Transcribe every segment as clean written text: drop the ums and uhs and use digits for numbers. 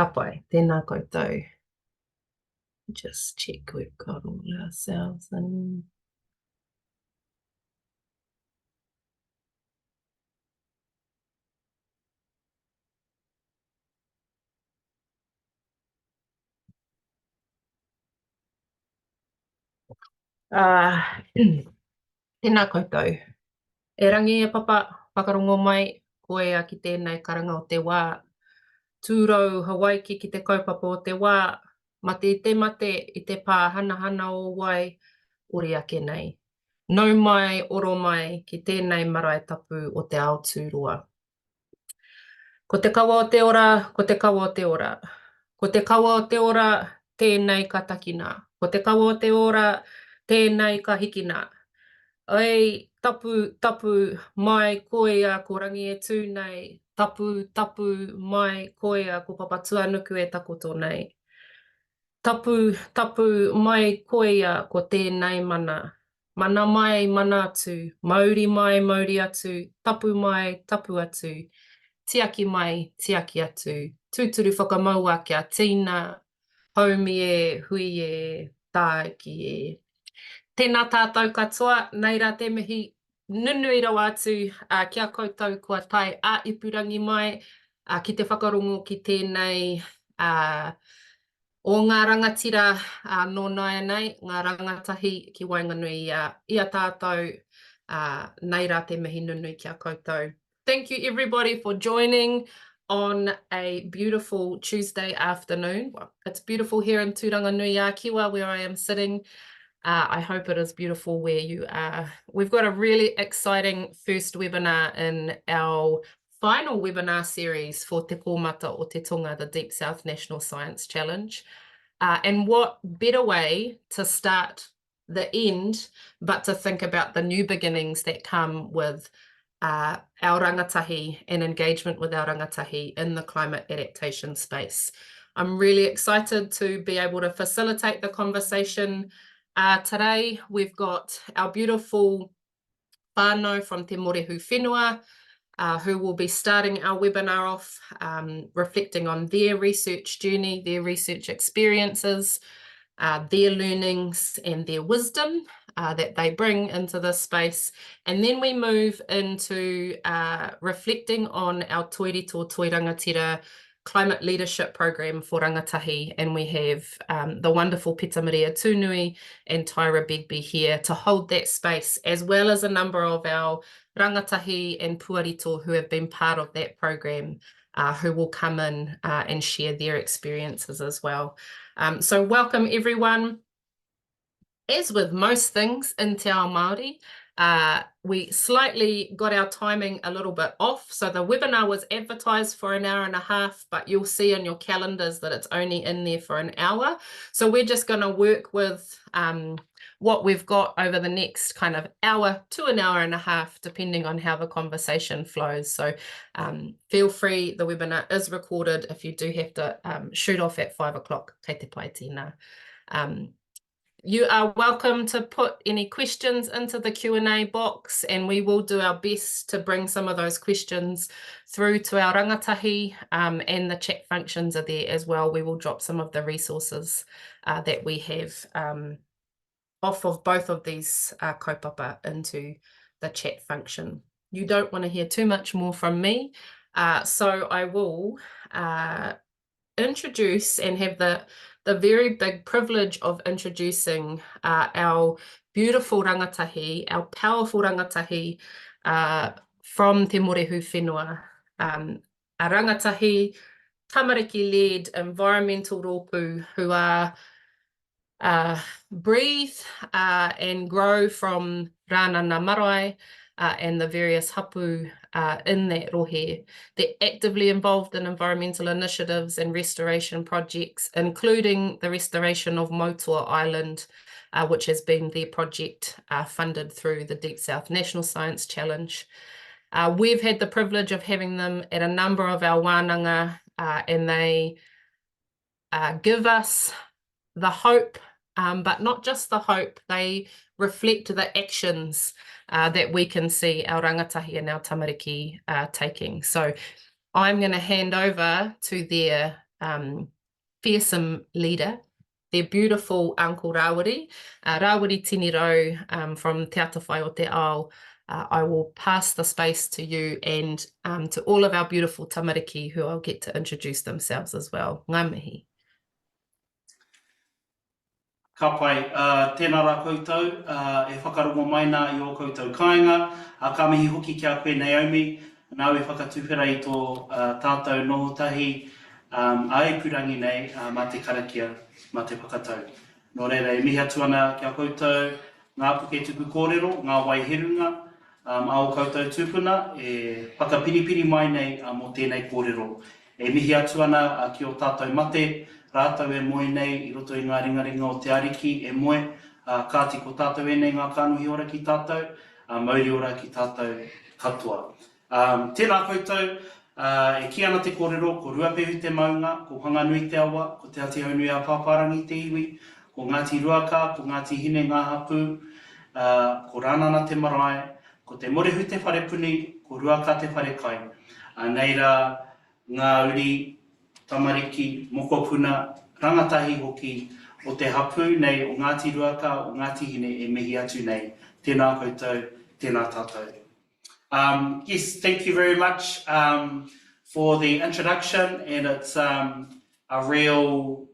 Kapai, tēnā koutou. Just check we've got all ourselves in. Tēnā koutou. E rangi e papa, whakarongo mai, koe a ki tēnei karanga o te wā. Tūrau Hawaii ki te kaupapa o te wā, mate te mate i te pā hana o wai, ori ake nei. Nau mai, oro mai, ki tēnei marae tapu o te ao tūrua. Ko te kawa o te ora, ko te kawa o te ora. Ko te kawa o te ora, tēnei ka takina. Ko te kawa o te ora, tēnei ka hikina. Ai, tapu mai koea ko rangi e tū nei. Tapu mai koea ko papa tuanuku e takoto nei. Tapu mai koea ko tēnei mana. Mana mai, mana atu. Mauri mai, mauri atu. Tapu mai, tapu atu. Tiaki mai, tiaki atu. Tūturu whakamaua kia tīna. Haumi e, hui e, tāki e. Tēnā tātou katoa, nei rā te mihi nunui rawa atu kia koutou kua tai a ipurangi mai ki te whakarongo ki tēnei o ngā rangatira no nai nei, ngā rangatahi ki Wainganui ia tātou, nei rā te mihi nunui kia koutou. Thank you everybody for joining on a beautiful Tuesday afternoon. Well, it's beautiful here in Turanganui-a-Kiwa where I am sitting. I hope it is beautiful where you are. We've got a really exciting first webinar in our final webinar series for Te Kōmata o Te Tonga, the Deep South National Science Challenge. And what better way to start the end, but to think about the new beginnings that come with our rangatahi and engagement with our rangatahi in the climate adaptation space. I'm really excited to be able to facilitate the conversation. Today, we've got our beautiful whānau from Te Morehu Whenua, who will be starting our webinar off, reflecting on their research journey, their research experiences, their learnings and their wisdom that they bring into this space. And then we move into reflecting on our Toi Rito Toi Rangatira climate leadership program for Rangatahi, and we have the wonderful Pita Maria Tunui and Tyra Begbie here to hold that space, as well as a number of our Rangatahi and Puarito who have been part of that program, who will come in and share their experiences as well. So welcome everyone. As with most things in Te Ao Māori, we slightly got our timing a little bit off. So the webinar was advertised for an hour and a half, but you'll see in your calendars that it's only in there for an hour. So we're just going to work with what we've got over the next kind of hour to an hour and a half, depending on how the conversation flows. So feel free, the webinar is recorded if you do have to shoot off at 5 o'clock. Kei te pai tēnā. You are welcome to put any questions into the Q&A box, and we will do our best to bring some of those questions through to our rangatahi, and the chat functions are there as well. We will drop some of the resources that we have off of both of these kaupapa into the chat function. You don't want to hear too much more from me, so I will introduce and have the very big privilege of introducing our beautiful rangatahi, our powerful rangatahi from Te Morehu Whenua, a rangatahi tamariki-led environmental rōpū who are breathe and grow from rāna ngā marae and the various hapu in that rohe. They're actively involved in environmental initiatives and restoration projects, including the restoration of Motua Island, which has been their project funded through the Deep South National Science Challenge. We've had the privilege of having them at a number of our wānanga, and they give us the hope, but not just the hope, they reflect the actions that we can see our rangatahi and our tamariki taking. So I'm going to hand over to their fearsome leader, their beautiful uncle Rawiri, Rawiri Tinirau from Te Atawhai o Te Ao. I will pass the space to you and to all of our beautiful tamariki who I'll get to introduce themselves as well. Ngā mihi. Ka pai, tēnā rā koutou, e whakarongo maina I o koutou kāinga, ka mihi hoki kia koe Naomi, nau e whakatuwhera I tō tātou nohotahi, ai purangi nei mā te karakia, mā te whakatau. Nō reira, e mihi atu ana kia koutou, ngā puke tuku kōrero, ngā waiherunga, ao koutou tūpuna, e whakapiripiri mai nei mō tēnei kōrero. E mihi atu ana ki o tātou mate, rātau e moe nei I roto I ngā ringaringa o te ariki, e moe, kāti ko tātou e nei ngā kānuhi ora ki tātou, mauri ora ki tātou katoa. Tēnā koutou, e ki ana te kōrero, ko ruapehu te maunga, ko hanganui te awa, ko te ati haunui a pāparangi te iwi, ko Ngāti Ruaka, ko Ngāti Hine ngā hapu, ko Rānana te marae, ko te Morehu te wharepuni, ko Ruaka te wharekai. Nei rā, ngā uri, tamariki, Mokopuna, Rangatahi hoki o te hapu nei o Ngāti Ruaka, o Ngāti Hine e mihi atu nei. Tēnā koutou, tēnā tātou. Yes, thank you very much for the introduction, and it's a real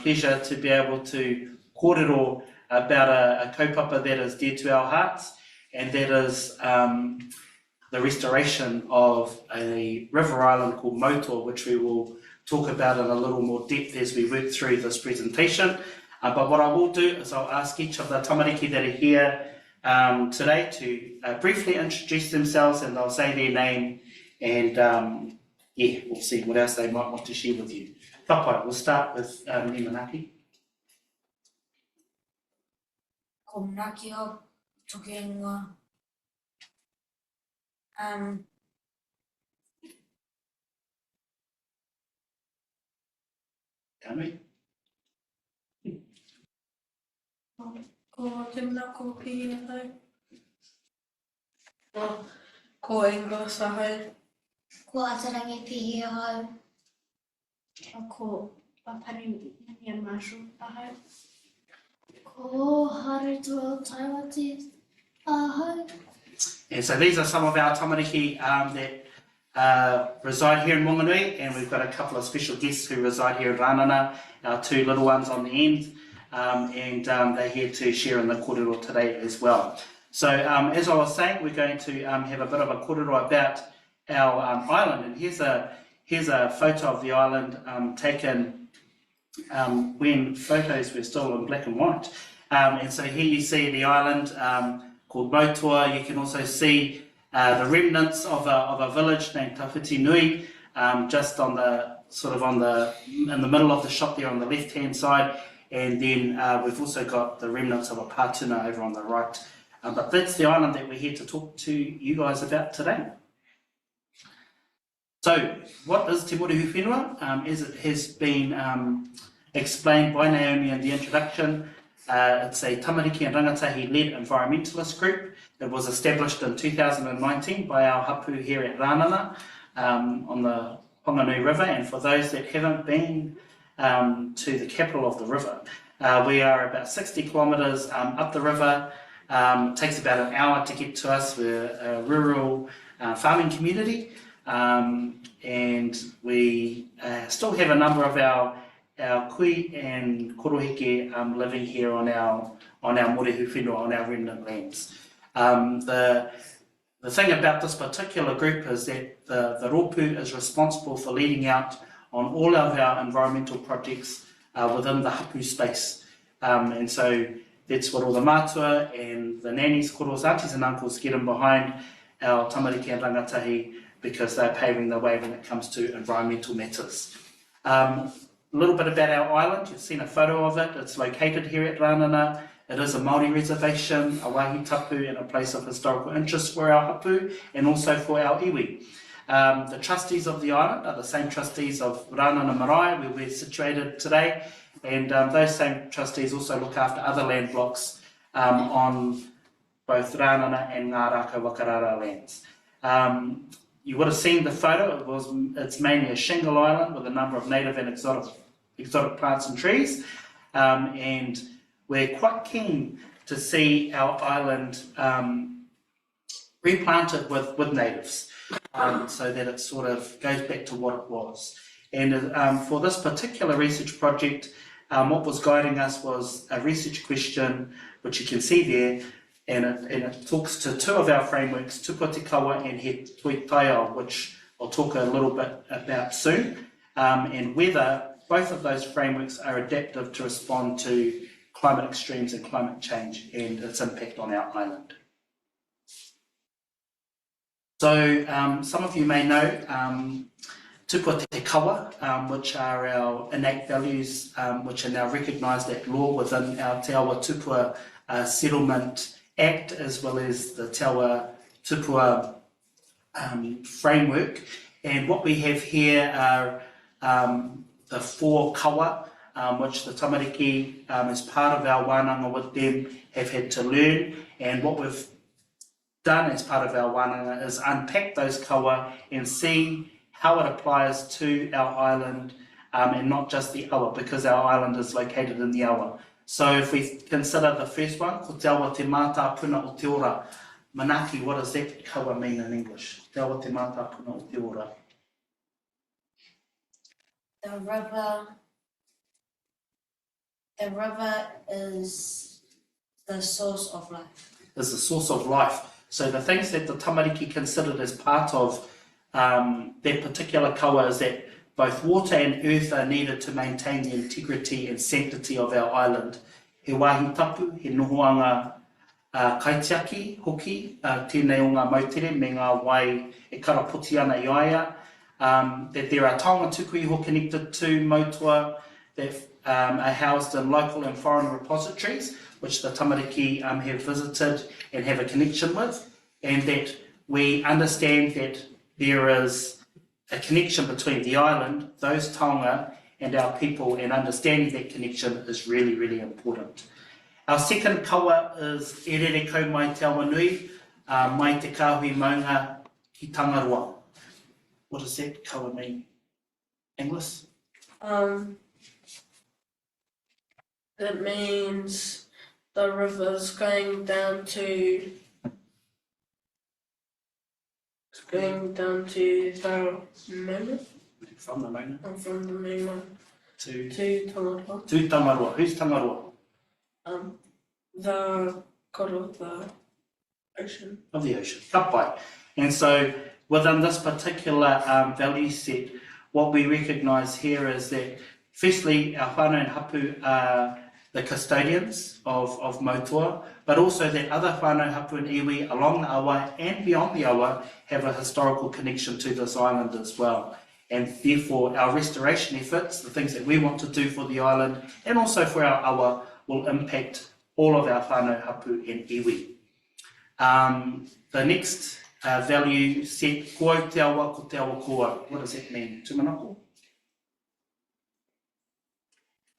pleasure to be able to kōrero about a kaupapa that is dear to our hearts, and that is the restoration of a river island called Motor, which we will talk about in a little more depth as we work through this presentation. But what I will do is I'll ask each of the tamariki that are here today to briefly introduce themselves, and they'll say their name, and yeah, we'll see what else they might want to share with you. Tapai, we'll start with Manaaki. Ko Manaaki Hogg, toke ingoa. Tanui. Ko Tumanako Pehi ahau. Ko Inglis ahau. Ko Atarangi Pehi ahau. Ko Papani Marshall ahau. Ko Harito Toi Rangatira ahau. And so these are some of our tamariki that reside here in Wanganui, and we've got a couple of special guests who reside here in Rānana, our two little ones on the end, and they're here to share in the kōrero today as well. So as I was saying, we're going to have a bit of a kōrero about our island, and here's a photo of the island taken when photos were still in black and white. And so here you see the island called Motua. You can also see the remnants of a village named Tawhiti Nui, just on the in the middle of the shot there on the left hand side, and then we've also got the remnants of a pātuna over on the right. But that's the island that we're here to talk to you guys about today. So, what is Te Morehu Whenua? As it has been explained by Naomi in the introduction, it's a tamariki and rangatahi-led environmentalist group. It was established in 2019 by our hapu here at Rānana on the Honganui River, and for those that haven't been to the capital of the river, we are about 60 kilometres up the river. It takes about an hour to get to us. We're a rural farming community, and we still have a number of our kui and koroheke living here on our Morehu Whenua, on our remnant lands. The thing about this particular group is that the rōpū is responsible for leading out on all of our environmental projects within the hapu space. And so that's what all the mātua and the nannies, koros, aunties and uncles get in behind our tamariki and rangatahi, because they're paving the way when it comes to environmental matters. A little bit about our island. You've seen a photo of it. It's located here at Rānana. It is a Māori reservation, a wāhi tapu, and a place of historical interest for our hapu and also for our iwi. The trustees of the island are the same trustees of Rānana Marae, where we're situated today, and those same trustees also look after other land blocks on both Rānana and Ngā Rākau Wakarara lands. you would have seen the photo. It's mainly a shingle island with a number of native and exotic plants and trees, and we're quite keen to see our island replanted with natives, so that it sort of goes back to what it was. And for this particular research project, what was guiding us was a research question, which you can see there, and it talks to two of our frameworks, Tupa Te Kawa and He Toi Taiao, which I'll talk a little bit about soon, and whether both of those frameworks are adaptive to respond to climate extremes and climate change and its impact on our island. So some of you may know Tupa Te Kawa, which are our innate values, which are now recognised at law within our Te Awa Tupua Settlement Act, as well as the Te Awa Tupua framework. And what we have here are the 4 kawa, which the tamariki, as part of our wānanga with them, have had to learn. And what we've done as part of our wānanga is unpack those kawa and see how it applies to our island, and not just the awa, because our island is located in the awa. So if we consider the first one, ko te awa te mata puna o te ora. Manaaki, what does that kawa mean in English? Te awa te mata puna o te ora. The river is the source of life. Is the source of life. So the things that the tamariki considered as part of that particular kawa is that both water and earth are needed to maintain the integrity and sanctity of our island. He wāhi tapu, he nohoanga kaitiaki hoki, tēnei o ngā mautere me ngā wai e karapoti ana i aia, that there are taonga tukuiho connected to Motua that are housed in local and foreign repositories, which the tamariki have visited and have a connection with, and that we understand that there is a connection between the island, those taonga, and our people, and understanding that connection is really, really important. Our second kawa is e rere kau mai te awa nui, mai te kāhui maunga ki tangaroa. What does that kawa mean? Inglis? It means the river's going down to the main. From the main. And from the mainland To Tangaroa. To Tangaroa. Who's Tangaroa? The god of the ocean. Of the ocean. Kapai. And so within this particular value set, what we recognise here is that firstly, our whānau and hapu are the custodians of Motua, but also that other whānau, hapu and iwi along the awa and beyond the awa have a historical connection to this island as well. And therefore our restoration efforts, the things that we want to do for the island and also for our awa, will impact all of our whānau, hapu and iwi. The next value set, koau te awa ko te awa koa. What does that mean? Tumanako?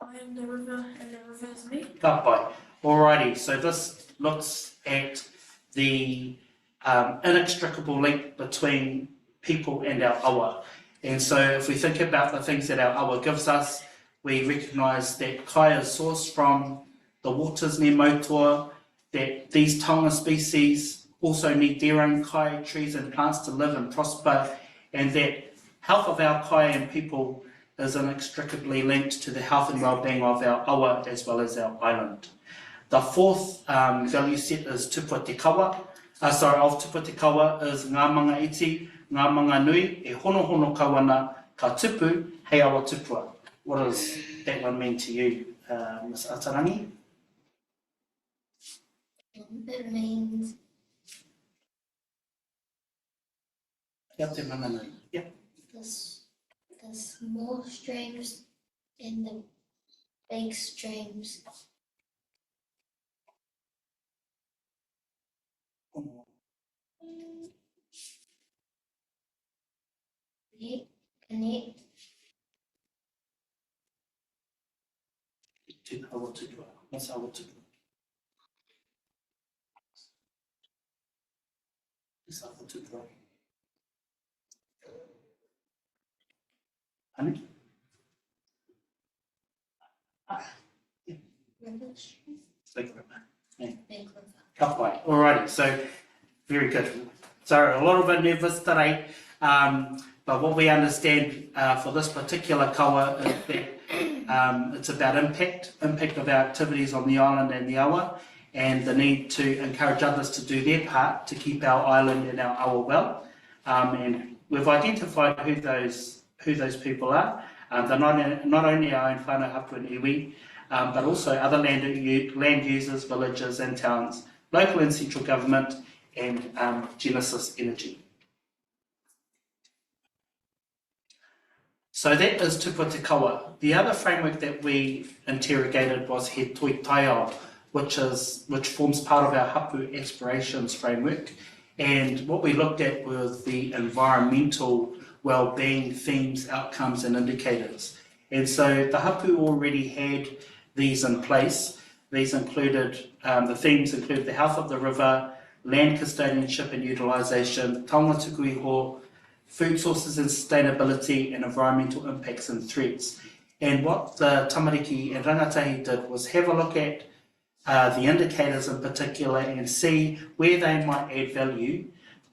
I am the river and the river is me. Kapai. Alrighty, so this looks at the inextricable link between people and our awa. And so if we think about the things that our awa gives us, we recognise that kai is sourced from the waters near Motua, that these taonga species also need their own kai, trees and plants to live and prosper, and that health of our kai and people is inextricably linked to the health and well-being of our awa as well as our island. The fourth value set is Tupa Te Kawa. Of Tupa Te Kawa is ngā manga iti, ngā manga nui, e hono hono kawana, ka tupu, hei awa tupua. What does that one mean to you, Ms. Atarangi? It means the small streams and the big streams. Connect. What's awa tupua? What's awa tupua? Honey? Big river. Yeah. Big river. Kawa. Alrighty, so very good. So a little bit nervous today, but what we understand for this particular kawa is that it's about impact of our activities on the island and the awa, and the need to encourage others to do their part to keep our island and our awa well. And we've identified who those people are. They're not only our own whānau hapu and iwi, but also other land users, villages and towns, local and central government, and Genesis Energy. So that is Tupa Te Kawa. The other framework that we interrogated was He Toi Taiao, which forms part of our hapu aspirations framework. And what we looked at was the environmental well-being themes, outcomes and indicators. And so the hapu already had these in place. These included, the themes included the health of the river, land custodianship and utilisation, taonga tuku iho, food sources and sustainability, and environmental impacts and threats. And what the tamariki and rangatahi did was have a look at the indicators in particular and see where they might add value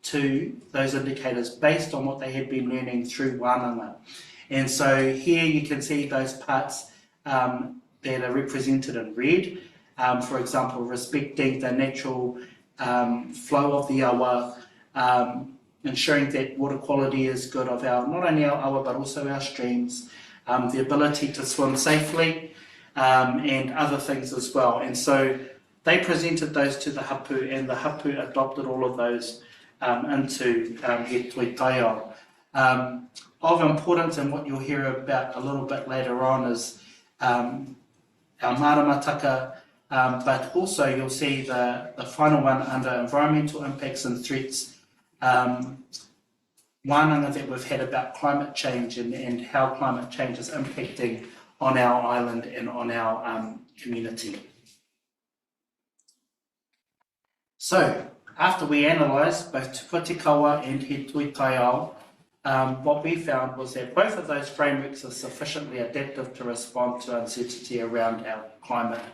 to those indicators based on what they had been learning through wānanga. And so here you can see those parts that are represented in red. For example, respecting the natural flow of the awa, ensuring that water quality is good of not only our awa but also our streams, the ability to swim safely, and other things as well. And so they presented those to the hapu, and the hapu adopted all of those into He Toi Taiao. Of importance, and what you'll hear about a little bit later on, is our maramataka, but also you'll see the final one under environmental impacts and threats, wānanga that we've had about climate change and how climate change is impacting on our island and on our community. So, after we analysed both Tupa Te Kawa and He Toi Taiao, what we found was that both of those frameworks are sufficiently adaptive to respond to uncertainty around our climate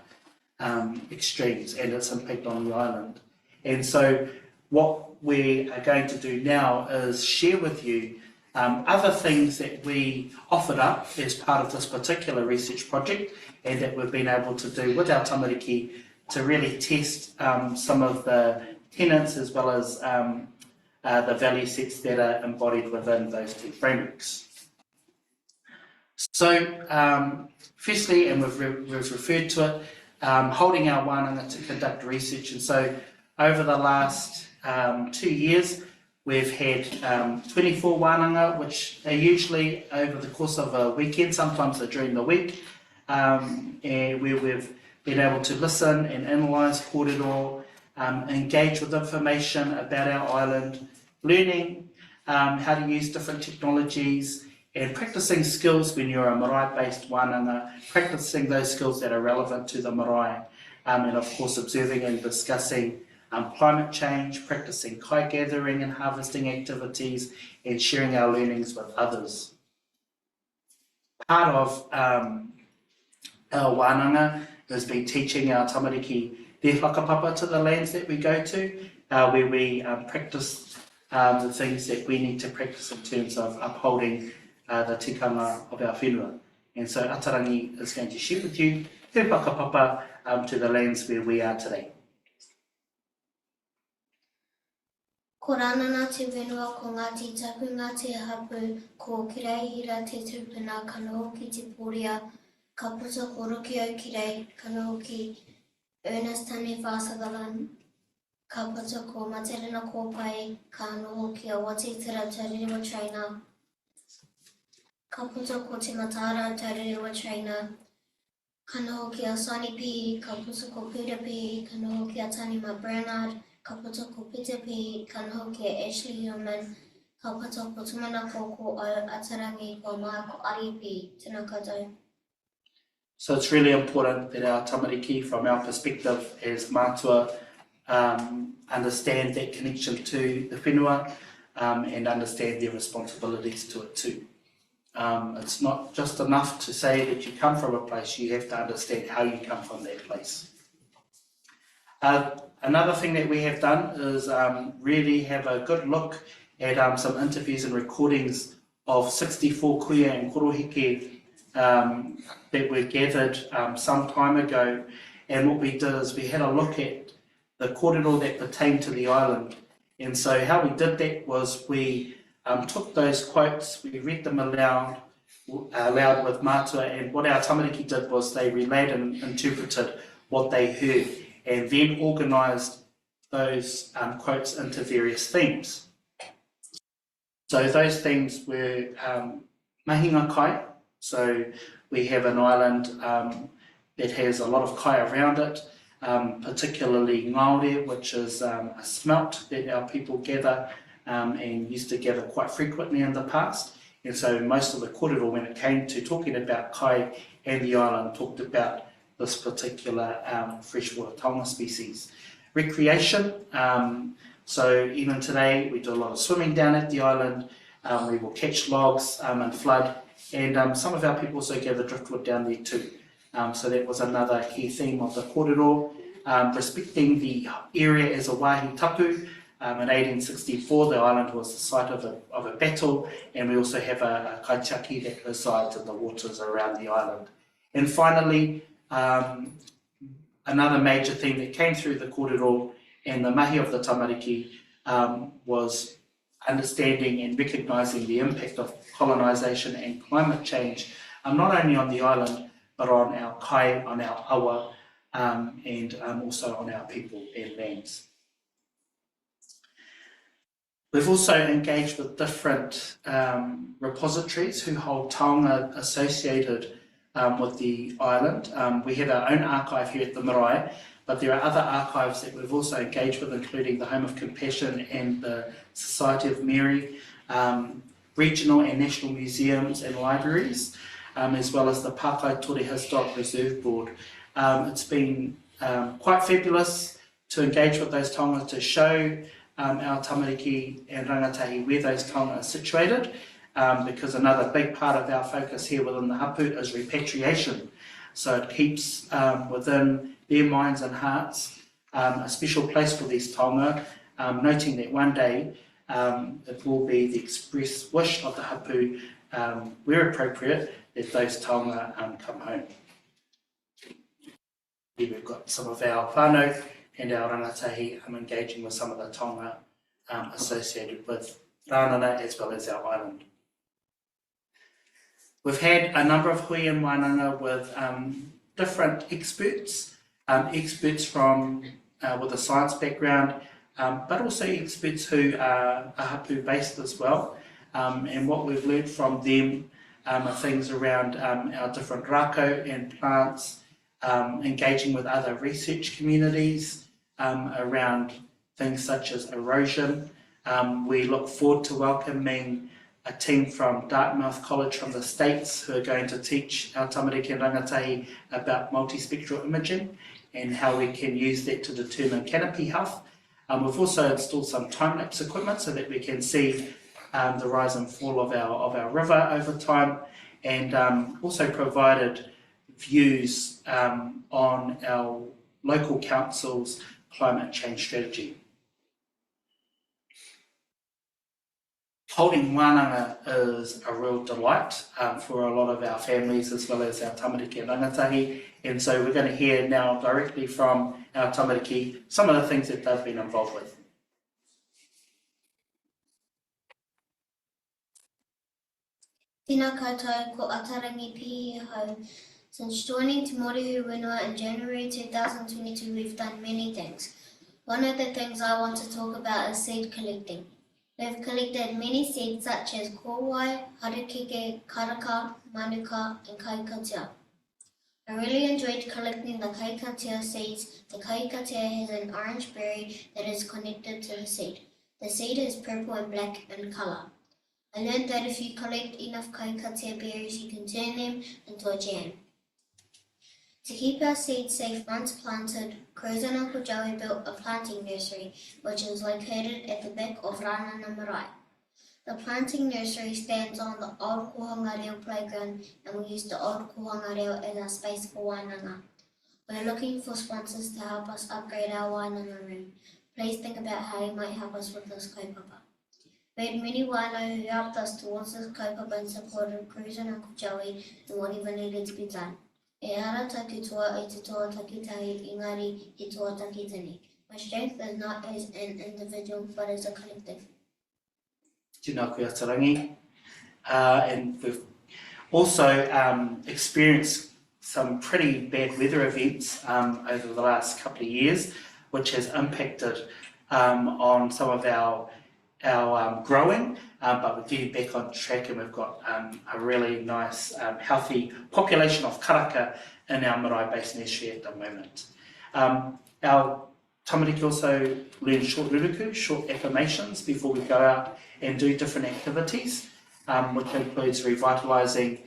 extremes and its impact on the island. And so what we are going to do now is share with you other things that we offered up as part of this particular research project, and that we've been able to do with our tamariki to really test some of the tenets as well as the value sets that are embodied within those two frameworks. So firstly, and we've referred to it, holding our wānanga to conduct research. And so over the last 2 years, we've had 24 wānanga, which are usually over the course of a weekend, sometimes they're during the week, and where we've been able to listen and analyse kōrero, engage with information about our island, learning how to use different technologies, and practicing skills when you're a marae-based wānanga, practicing those skills that are relevant to the marae, and of course observing and discussing climate change, practicing kai gathering and harvesting activities, and sharing our learnings with others. Part of our wānanga has been teaching our tamariki their whakapapa to the lands that we go to, where we practice the things that we need to practice in terms of upholding the tikanga of our whenua. And so Atarangi is going to share with you her whakapapa to the lands where we are today. Ko rānana te whenua ko Ngāti tapu Ngāti hapu, ko Kirehira te tupuna kanoho ki te pōria, ka puta ko Rukio Kirei, kanoho ki Ernest Tane Whāsagalan, ka puta ko Materina Kōpai, ka noho ki a Wati Tira Tauriwa Trainer, ka puta ko Te Matara Tauriwa Trainer, ka noho ki a Sani Pehi, ka puta ko Peter Pehi, ka noho ki a Tanima Bernard, ka puta ko Peter Pehi, ka noho ki a Ashley Human, ka puta ko Tumanako ko Atarangi ko Maa ko Ari Pehi, tēnā koutou. So it's really important that our tamariki, from our perspective as mātua, understand that connection to the whenua and understand their responsibilities to it too. It's not just enough to say that you come from a place, you have to understand how you come from that place. Another thing that we have done is really have a good look at some interviews and recordings of 64 kuia and korohike that were gathered some time ago, and what we did is we had a look at the kōrero that pertained to the island. And so how we did that was we took those quotes, we read them aloud with mātua, and what our tamariki did was they relayed and interpreted what they heard, and then organised those quotes into various themes. So those themes were mahinga kai, so we have an island that has a lot of kai around it, particularly ngaore, which is a smelt that our people gather and used to gather quite frequently in the past. And so most of the kōrero, when it came to talking about kai and the island, talked about this particular freshwater taonga species. Recreation, so even today we do a lot of swimming down at the island, we will catch logs and flood, and some of our people also gather driftwood down there too. So that was another key theme of the kōrero. Respecting the area as a wāhi tapu. In 1864, the island was the site of a battle, and we also have a kaitiaki that resides in the waters around the island. And finally, another major theme that came through the kōrero and the mahi of the tamariki was understanding and recognising the impact of colonisation and climate change, not only on the island, but on our kai, on our awa, and also on our people and lands. We've also engaged with different repositories who hold taonga associated with the island. We have our own archive here at the marae, but there are other archives that we've also engaged with, including the Home of Compassion and the Society of Mary, regional and national museums and libraries, as well as the Pākai Tori Historic Reserve Board. It's been quite fabulous to engage with those taonga, to show our tamariki and rangatahi where those taonga are situated, because another big part of our focus here within the hapu is repatriation. So it keeps within their minds and hearts a special place for these taonga, noting that one day it will be the express wish of the hapu, where appropriate, that those taonga come home. Here we've got some of our whānau and our rangatahi engaging with some of the taonga associated with Rānana as well as our island. We've had a number of hui and wānanga with different experts, experts from with a science background, but also experts who are hapu based as well. And what we've learned from them are things around our different rako and plants, engaging with other research communities around things such as erosion. We look forward to welcoming a team from Dartmouth College from the States who are going to teach our tamariki and rangatahi about multispectral imaging and how we can use that to determine canopy health. We've also installed some time-lapse equipment so that we can see the rise and fall of our river over time, and also provided views on our local council's climate change strategy. Holding wānanga is a real delight for a lot of our families as well as our tamariki and rangatahi, and so we're going to hear now directly from our tamariki some of the things that they've been involved with. Tēnā koutou ko Atarangi Pehi hau. Since joining Te Morehu Whenua in January 2022, we've done many things. One of the things I want to talk about is seed collecting. We've collected many seeds such as kōwai, harakeke, karaka, manuka, and kaikatea. I really enjoyed collecting the kaikatea seeds. The kaikatea has an orange berry that is connected to the seed. The seed is purple and black in colour. I learned that if you collect enough kaikatea berries, you can turn them into a jam. To keep our seeds safe once planted, Crows and Uncle Joey built a planting nursery, which is located at the back of Rānana Marae. The planting nursery stands on the old Kohanga Reo playground, and we use the old Kohanga Reo as our space for wānanga. We're looking for sponsors to help us upgrade our wānanga room. Please think about how you might help us with this kaupapa. We had many whānau who helped us towards this kaupapa and supported Cruz and Uncle Joey and whatever needed to be done. E ara taku toa I te toa takitahi, engari he toa takitani. My strength is not as an individual, but as a collective. Tēnā koe ata Rangi. And we've also experienced some pretty bad weather events over the last couple of years, which has impacted on some of our growing, but we're getting back on track, and we've got a really nice, healthy population of karaka in our marae-based nursery at the moment. Our tamariki also learn short ruruku, short affirmations before we go out and do different activities, which includes revitalising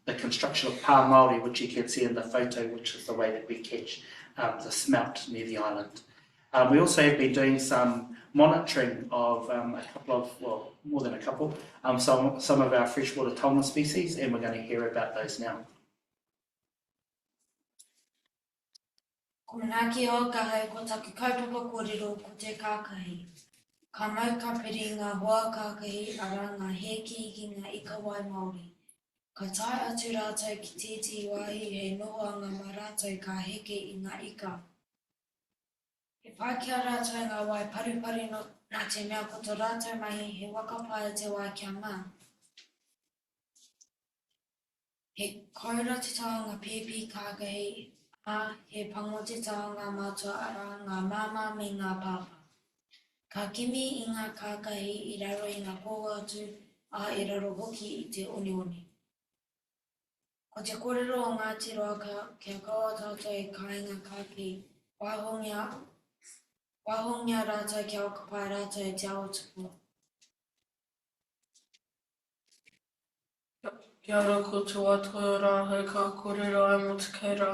the construction of pā Māori, which you can see in the photo, which is the way that we catch the smelt near the island. We also have been doing some monitoring of a couple of, well, more than a couple, some of our freshwater taonga species, and we're going to hear about those now. Ko Manaaki Hogg ko taku kaupapa kōrero ko te kākahi. Ka mau ka piri ngā hoa kākahi ara ngā heki ki ngā ikawai Māori. Ka tae atu rātou ki tēti wāhi he nohoanga mā rātou ka heke I ngā ika. He pākia rātou ngā wai parupari no nā te mea ko tō rātou mahi he wakapae te wai kia mā. He kaura te taonga pēpi kākahi, he pango te taonga mātua ara ngā māma me ngā pāpa. Ka kimi I ngā kākahi I raro I ngā kōatu, I raro hoki I te onioni. Ko te kōrero o Ngāti Roa kia kaua tātou I kāinga kāki, wahongia rātou kia wakapai rātou te aotuku. Kia ora koutou atoa rāhau ka kōrero ai mo te kaira.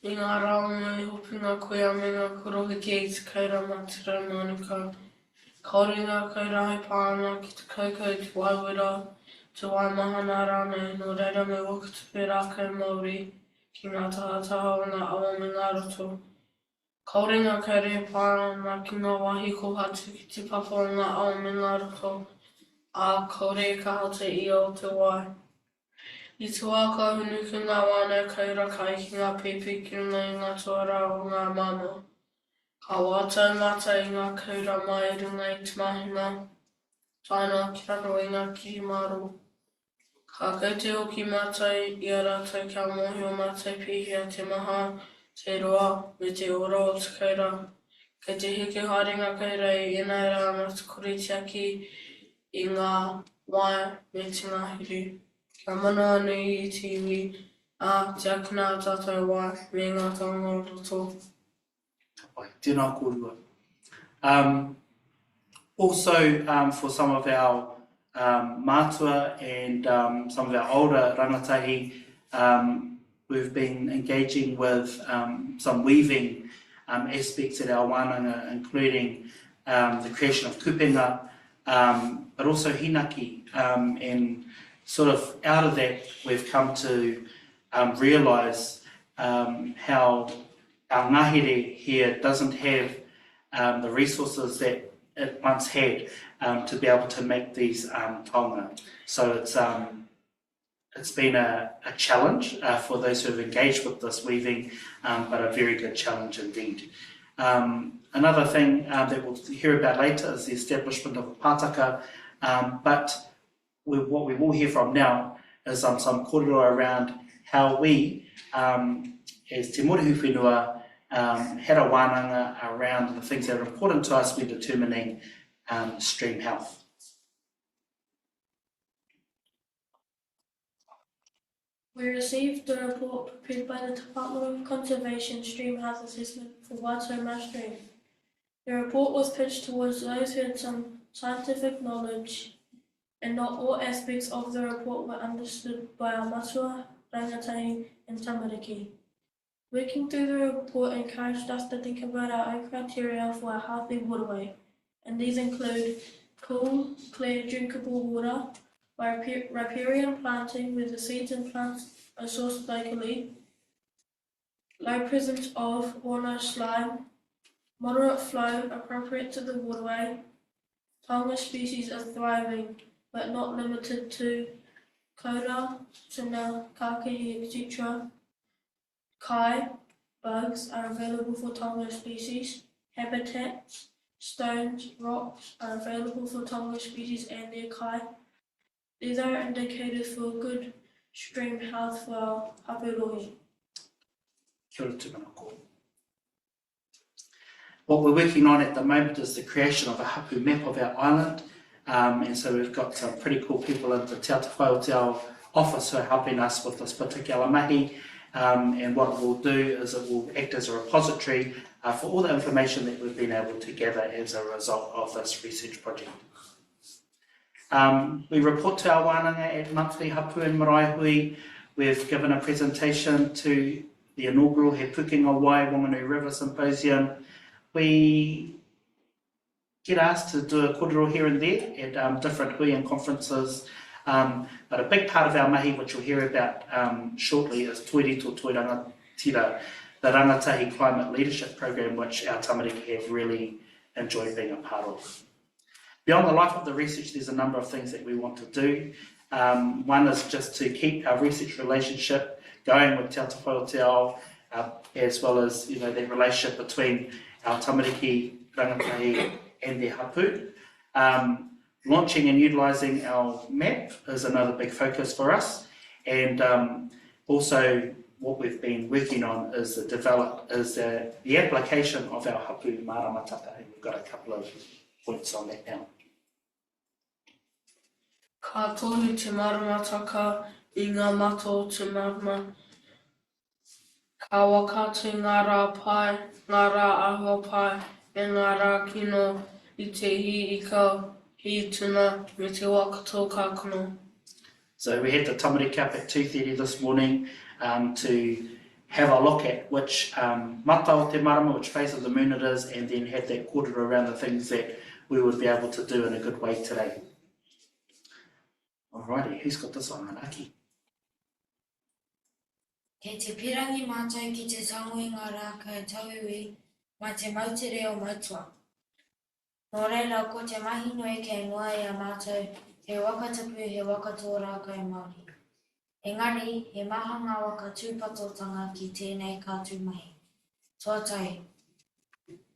I ngā rāunga I hopi ngā koe a me ngā korohi ki I te kaira mā te raumānuka. Kaore ngā kairahi pāna ki te kaukau te waiwera, te waimahana rānei, no reira me wakatupe rākau Māori ki ngā tahataha o ngā awa me ngā roto. Kaore ngā kairahi pāna ki ngā wahi kohatu ki te papa o ngā awa me ngā roto, kaore ka hata I o te wai. I te wā ka hunu ki ngā wānau kaura kai ki ngā pepe ki ngā I ngā tuara o ngā mama. Ka wātau mata I ngā kaura mai runga I te mahinga. Taina ki raro I ngā kihimaro. Ka kaute hoki mata I a rātou kia mohi o mata Pehi a te maha, te roa, me te ora o te kaura. Kei te heke haringa kaura I enai rāna te koretiaki I ngā wai me te ngāhiru. Kia mana anui I te iwi, te akina a tātou wai me ngā taonga roto. Tēnā kōrua. Also, for some of our mātua and some of our older rangatahi, we've been engaging with some weaving aspects at our wānanga, including the creation of kupenga, but also hinaki. And sort of out of that, we've come to realise how our ngahere here doesn't have the resources that it once had to be able to make these taonga. So it's been a challenge for those who have engaged with this weaving, but a very good challenge indeed. Another thing that we'll hear about later is the establishment of a pātaka, but what we will hear from now is some kōrero around how we, as Te Morehu Whenua, had a wānanga around the things that are important to us when determining stream health. We received the report prepared by the Department of Conservation Stream Health Assessment for Waitemata Stream. The report was pitched towards those who had some scientific knowledge, and not all aspects of the report were understood by our matua, rangatahi, and tamariki. Working through the report encouraged us to think about our own criteria for a healthy waterway, and these include cool, clear, drinkable water, riparian planting with the seeds and plants are sourced locally, low presence of whānau slime, moderate flow appropriate to the waterway, taonga species are thriving but not limited to koura, tina, kākehi, etc. Kai, bugs are available for taonga species, habitats, stones, rocks are available for taonga species and their kai. These are indicators for good stream health for our hapurohi. Kia ora Tumanako. What we're working on at the moment is the creation of a hapu map of our island, and so we've got some pretty cool people in the Te Whānau office who are helping us with this particular mahi, and what it will do is it will act as a repository for all the information that we've been able to gather as a result of this research project. We report to our wānanga at monthly hapu in Maraehui. We've given a presentation to the inaugural He Pukenga Wai Whanganui River Symposium. We get asked to do a kōrero here and there at different hui and conferences, but a big part of our mahi, which you'll hear about shortly, is Toi Rito Toi Rangatira, the Rangatahi Climate Leadership Program, which our tamariki have really enjoyed being a part of. Beyond the life of the research, there's a number of things that we want to do. One is just to keep our research relationship going with Te Whānau, as well as that relationship between our tamariki, Rangatahi and their hapu. Launching and utilising our map is another big focus for us, and also what we've been working on is the application of our hapu māramataka, and we've got a couple of points on that now. Ka tohu te māramataka I ngā mato te marama. Ka wakatu ngā rā pai, ngā rā ahua pai, e ngā rā kino I te hi ikau, hi tuna, me te wakato ka kano. So we had the tamariki up at 2:30 this morning to have a look at which mata o te marama, which phase of the moon it is, and then have that kōrero around the things that we would be able to do in a good way today. Alrighty, who's got this one, Manaaki? Kei te pirangi mātai ki te sangui ngā rā kai tauiwi, mai te mautere o mautua. Nō reira, ko te mahi nui kei noa I a mātou, he wakatapu he wakato rā kai Māori. Engari, he maha ngā waka tūpatotanga ki tēnei kātū mahi. Tuatai,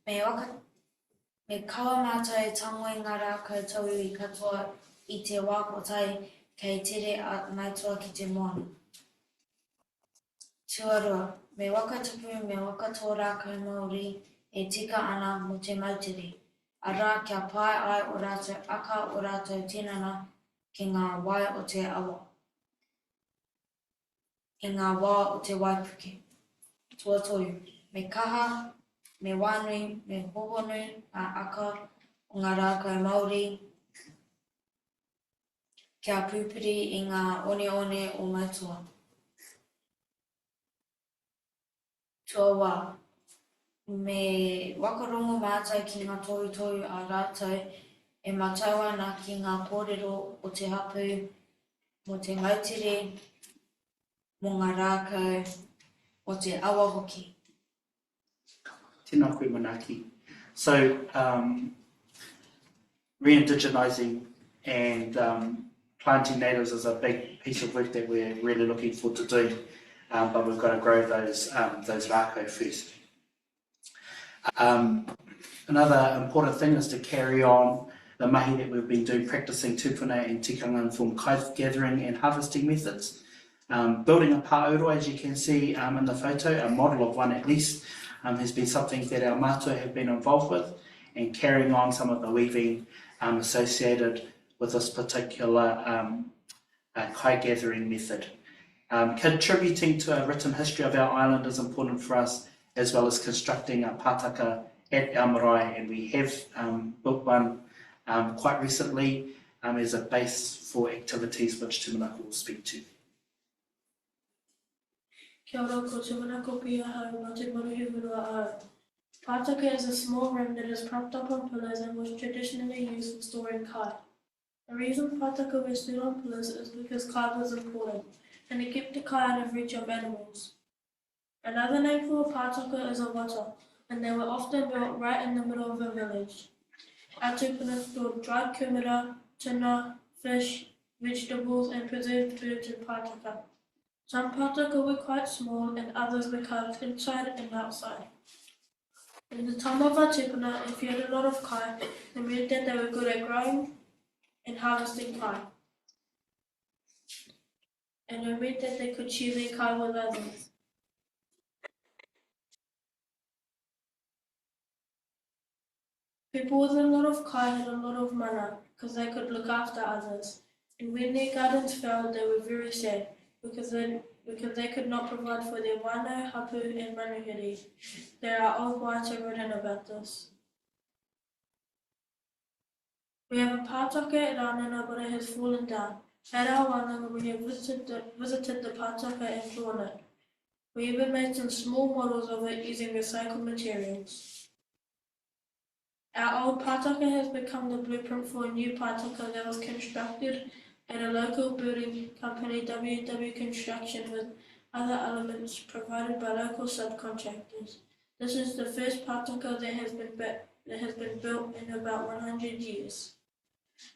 me kawa mātou e tangoi ngā rā kai tauiwi katoa I te wākotai kei tere a maitua ki te moana. Tuarua, me wakatapu me wakato rā kai Māori e tika ana mo te mautere. Arā kia pai ai o rātou aka o rātou tinana ki ngā wai o te awa. I ngā wā o te waipuke. Tuatoru, me kaha, me wānui, me hohonu a aka o ngā rākau Māori. Kia pūpiri I ngā one o mautua. Tua wā, me wakarongo mātai ki ngā tohu a rātou e mātau ana ki ngā kōrero o te hapu, mo te mautere, mo ngā rākau, o te awa hoki. Tēnā koe Manaaki. So, re-indigenising and planting natives is a big piece of work that we're really looking forward to doing, but we've got to grow those rākau first. Another important thing is to carry on the mahi that we've been doing, practicing tupuna and tikanga informed kite gathering and harvesting methods. Building a pāuro, as you can see in the photo, a model of one at least, has been something that our mātua have been involved with, and carrying on some of the weaving associated with this particular kite gathering method. Contributing to a written history of our island is important for us, as well as constructing a pātaka at our marae, and we have built one quite recently as a base for activities which Tumanako will speak to. Kia ora, ko Tumanako pia hau ma Te Morehu Whenua au. Pataka is a small room that is propped up on pillars and was traditionally used for storing kai. The reason pataka was stood on pillars is because kai was important, and it kept the kai out of reach of animals. Another name for a pataka is a wata, and they were often built right in the middle of a village. Our tupuna stored dried kumara, tuna, fish, vegetables, and preserved birds in pataka. Some pataka were quite small, and others were carved inside and outside. In the time of our tupuna, if you had a lot of kai, it meant that they were good at growing and harvesting kai. And it meant that they could share their kai with others. People with a lot of kai had a lot of mana because they could look after others. And when their gardens failed, they were very sad because they could not provide for their whānau, hapu, and manuhiri. There are old writer written about this. We have a pātaka at Ranana, but it has fallen down. At our wānanga, we have visited the pātaka and drawn it. We even made some small models of it using recycled materials. Our old pātaka has become the blueprint for a new pātaka that was constructed at a local building company, WW Construction, with other elements provided by local subcontractors. This is the first pātaka that has been built in about 100 years.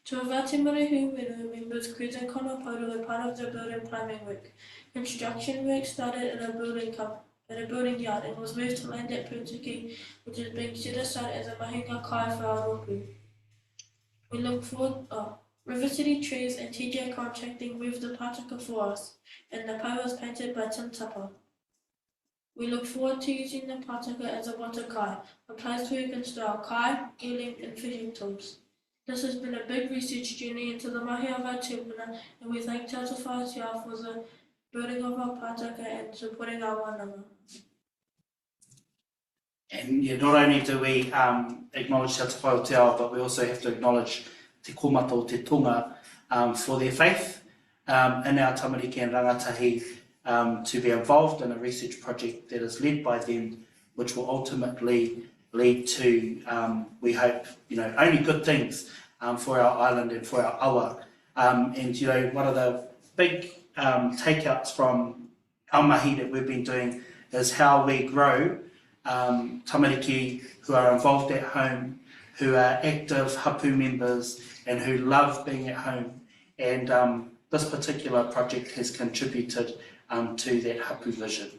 Two of our Te Morehu Whenua members, Chris and Konoporu, were part of the building plumbing work. Construction work started at a building yard and was moved to land at Putiki, which is being set aside as a mahinga kai for our roku. We look forward. River City Trees and TJ Contracting moved the pātaka for us, and the pau was painted by Tim Tapa. We look forward to using the pātaka as a wata kai, a place where you can store kai, eeling, and fishing tools. This has been a big research journey into the mahi of our tupuna, and we thank Te Ato Whātia for the building of our pātaka and supporting our wānanga. And yeah, not only do we acknowledge Te Ato Whātia, but we also have to acknowledge Te Komata o Te Tonga for their faith in our tamariki and rangatahi to be involved in a research project that is led by them, which will ultimately lead to, we hope, only good things for our island and for our awa. And one of the big takeouts from our mahi that we've been doing is how we grow tamariki who are involved at home, who are active hapu members and who love being at home. And this particular project has contributed to that hapu vision.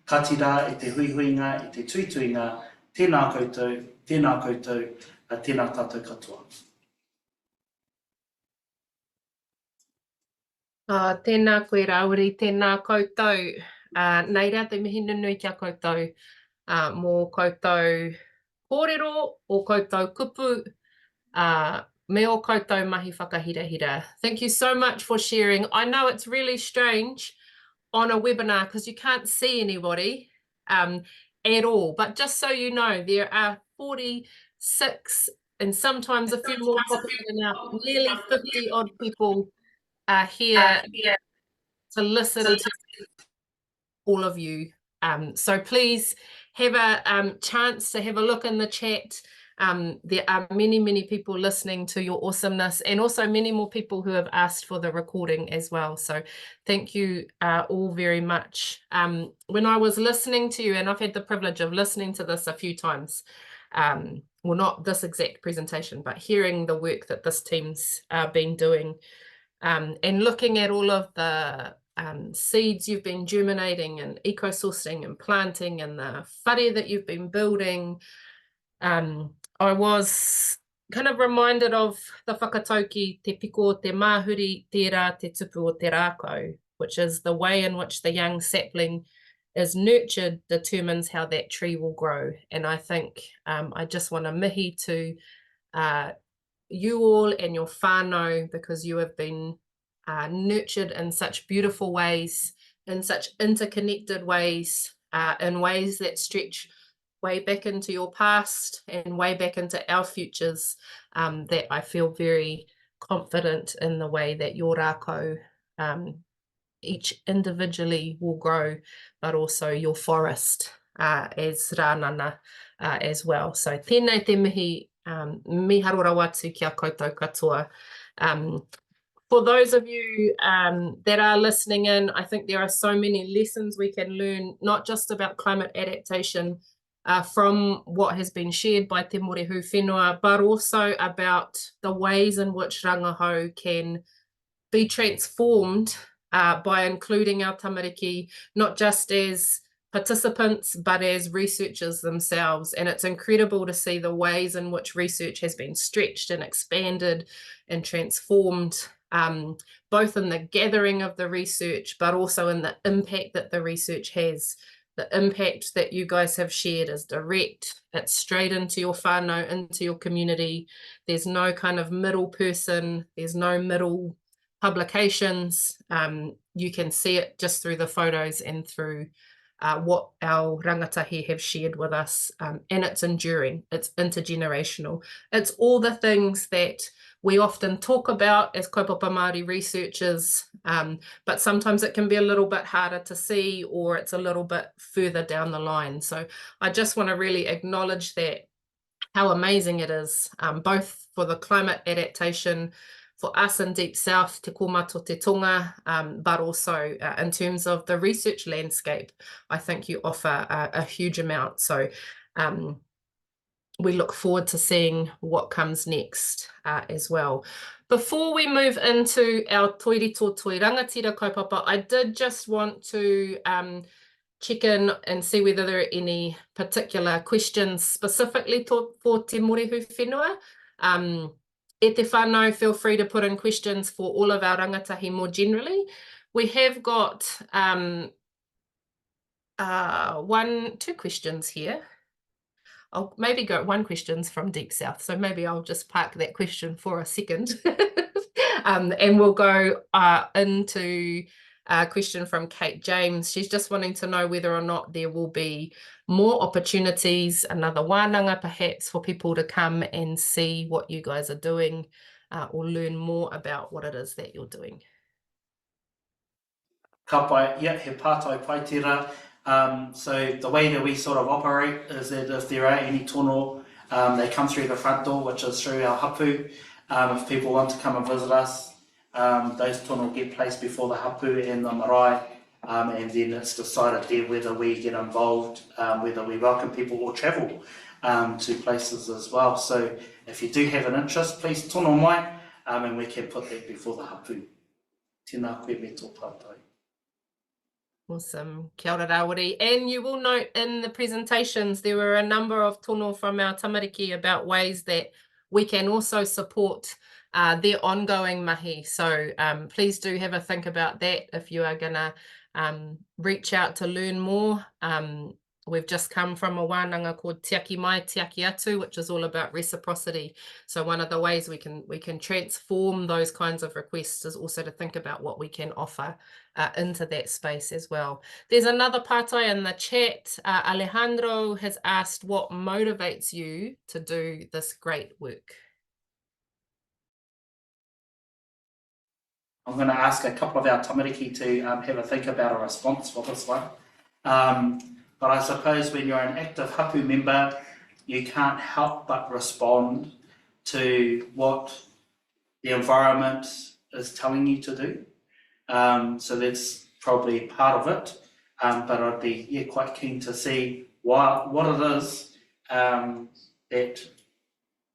Ka tira e te huihuinga, e te tuituinga, tēnā koutou, tēnā tātou katoa. Tēnā koe Rawiri, tēnā koutou. Nei rea te mihi nunui kia koutou, mō koutou kōrero o koutou kupu, me o koutou mahi whakahirahira. Thank you so much for sharing. I know it's really strange on a webinar because you can't see anybody at all, but just so you know, there are 46 and sometimes a few more popping out, nearly 50 odd people are here to listen to all of you. So please have a chance to have a look in the chat. There are many people listening to your awesomeness, and also many more people who have asked for the recording as well. So thank you all very much. When I was listening to you, and I've had the privilege of listening to this a few times, well, not this exact presentation, but hearing the work that this team's been doing, and looking at all of the seeds you've been germinating and eco-sourcing and planting and the whare that you've been building. I was kind of reminded of the whakatauki te piko o te māhuri tērā te tupu o te rākau, which is the way in which the young sapling is nurtured determines how that tree will grow. And I think I just want to mihi to you all and your whānau, because you have been nurtured in such beautiful ways, in such interconnected ways, in ways that stretch way back into your past and way back into our futures, that I feel very confident in the way that your rākau each individually will grow, but also your forest as rānana as well. So tēnei te mihi, miharo rawa atu kia koutou katoa. For those of you that are listening in, I think there are so many lessons we can learn, not just about climate adaptation from what has been shared by Te Morehu Whenua, but also about the ways in which rangahau can be transformed by including our tamariki, not just as participants, but as researchers themselves. And it's incredible to see the ways in which research has been stretched and expanded and transformed, both in the gathering of the research, but also in the impact that the research has. The impact that you guys have shared is direct. It's straight into your whānau, into your community. There's no kind of middle person. There's no middle publications. You can see it just through the photos and through what our rangatahi have shared with us, and it's enduring, it's intergenerational. It's all the things that we often talk about as kaupapa Māori researchers, but sometimes it can be a little bit harder to see, or it's a little bit further down the line. So I just want to really acknowledge that, how amazing it is, both for the climate adaptation, for us in Deep South, te komato te tonga, but also in terms of the research landscape, I think you offer a huge amount. So we look forward to seeing what comes next as well. Before we move into our Toi Rito Toi Rangatira kaupapa, I did just want to check in and see whether there are any particular questions specifically for Te Morehu Whenua. E te whānau, feel free to put in questions for all of our rangatahi more generally. We have got two questions here. I'll maybe go one question's from Deep South, so maybe I'll just park that question for a second. And we'll go into a question from Kate James. She's just wanting to know whether or not there will be more opportunities, another wānanga perhaps, for people to come and see what you guys are doing, or learn more about what it is that you're doing. Ka pai, yeah, he pātai paitira. So the way that we sort of operate is that if there are any tono, they come through the front door, which is through our hapu. If people want to come and visit us, those tono get placed before the hapu and the marae, and then it's decided there whether we get involved, whether we welcome people or travel to places as well. So if you do have an interest, please tono mai, and we can put that before the hapu. Tēnā koe me tō pātai. Awesome. Kia ora Rawiri. And you will note in the presentations there were a number of tono from our tamariki about ways that we can also support their ongoing mahi. So please do have a think about that if you are going to reach out to learn more. We've just come from a wānanga called Tiaki Mai, Tiaki Atu, which is all about reciprocity. So one of the ways we can transform those kinds of requests is also to think about what we can offer into that space as well. There's another pātai in the chat. Alejandro has asked what motivates you to do this great work. I'm going to ask a couple of our tamariki to have a think about a response for this one. But I suppose when you're an active hapu member, you can't help but respond to what the environment is telling you to do. So that's probably part of it. But I'd be quite keen to see what it is that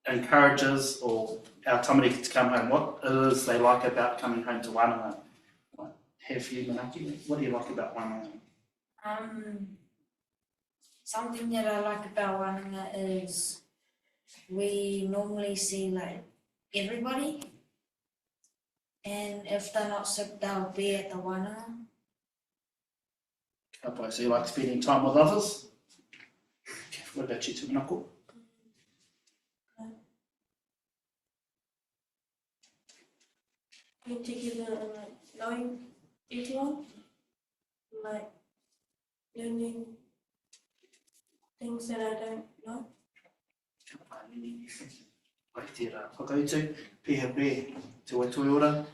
encourages or our tamariki to come home, what it is they like about coming home to wānanga. Have you, Manaaki? What do you like about wānanga? Something that I like about wānanga is we normally see like everybody, and if they're not sick, they'll be at the wānanga. Okay, so you like spending time with others? Okay, what about you, Tumanako? Being together and like knowing everyone, like learning things that I don't know. Whakautu, Pehi Pehi, te waitui ora.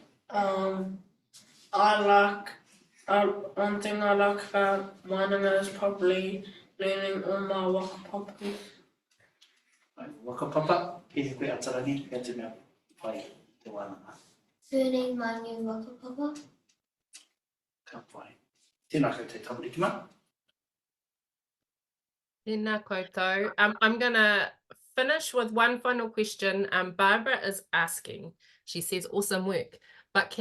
One thing I like about wānanga is probably Learning on my whakapapa. Wakapapa, pehe koe atarangi, pia te mea pai te wānanga. Learning my new whakapapa. Ka pai. Tēnā koutou tamarikima. Tēnā koutou. I'm going to finish with one final question. Barbara is asking, she says, awesome work, but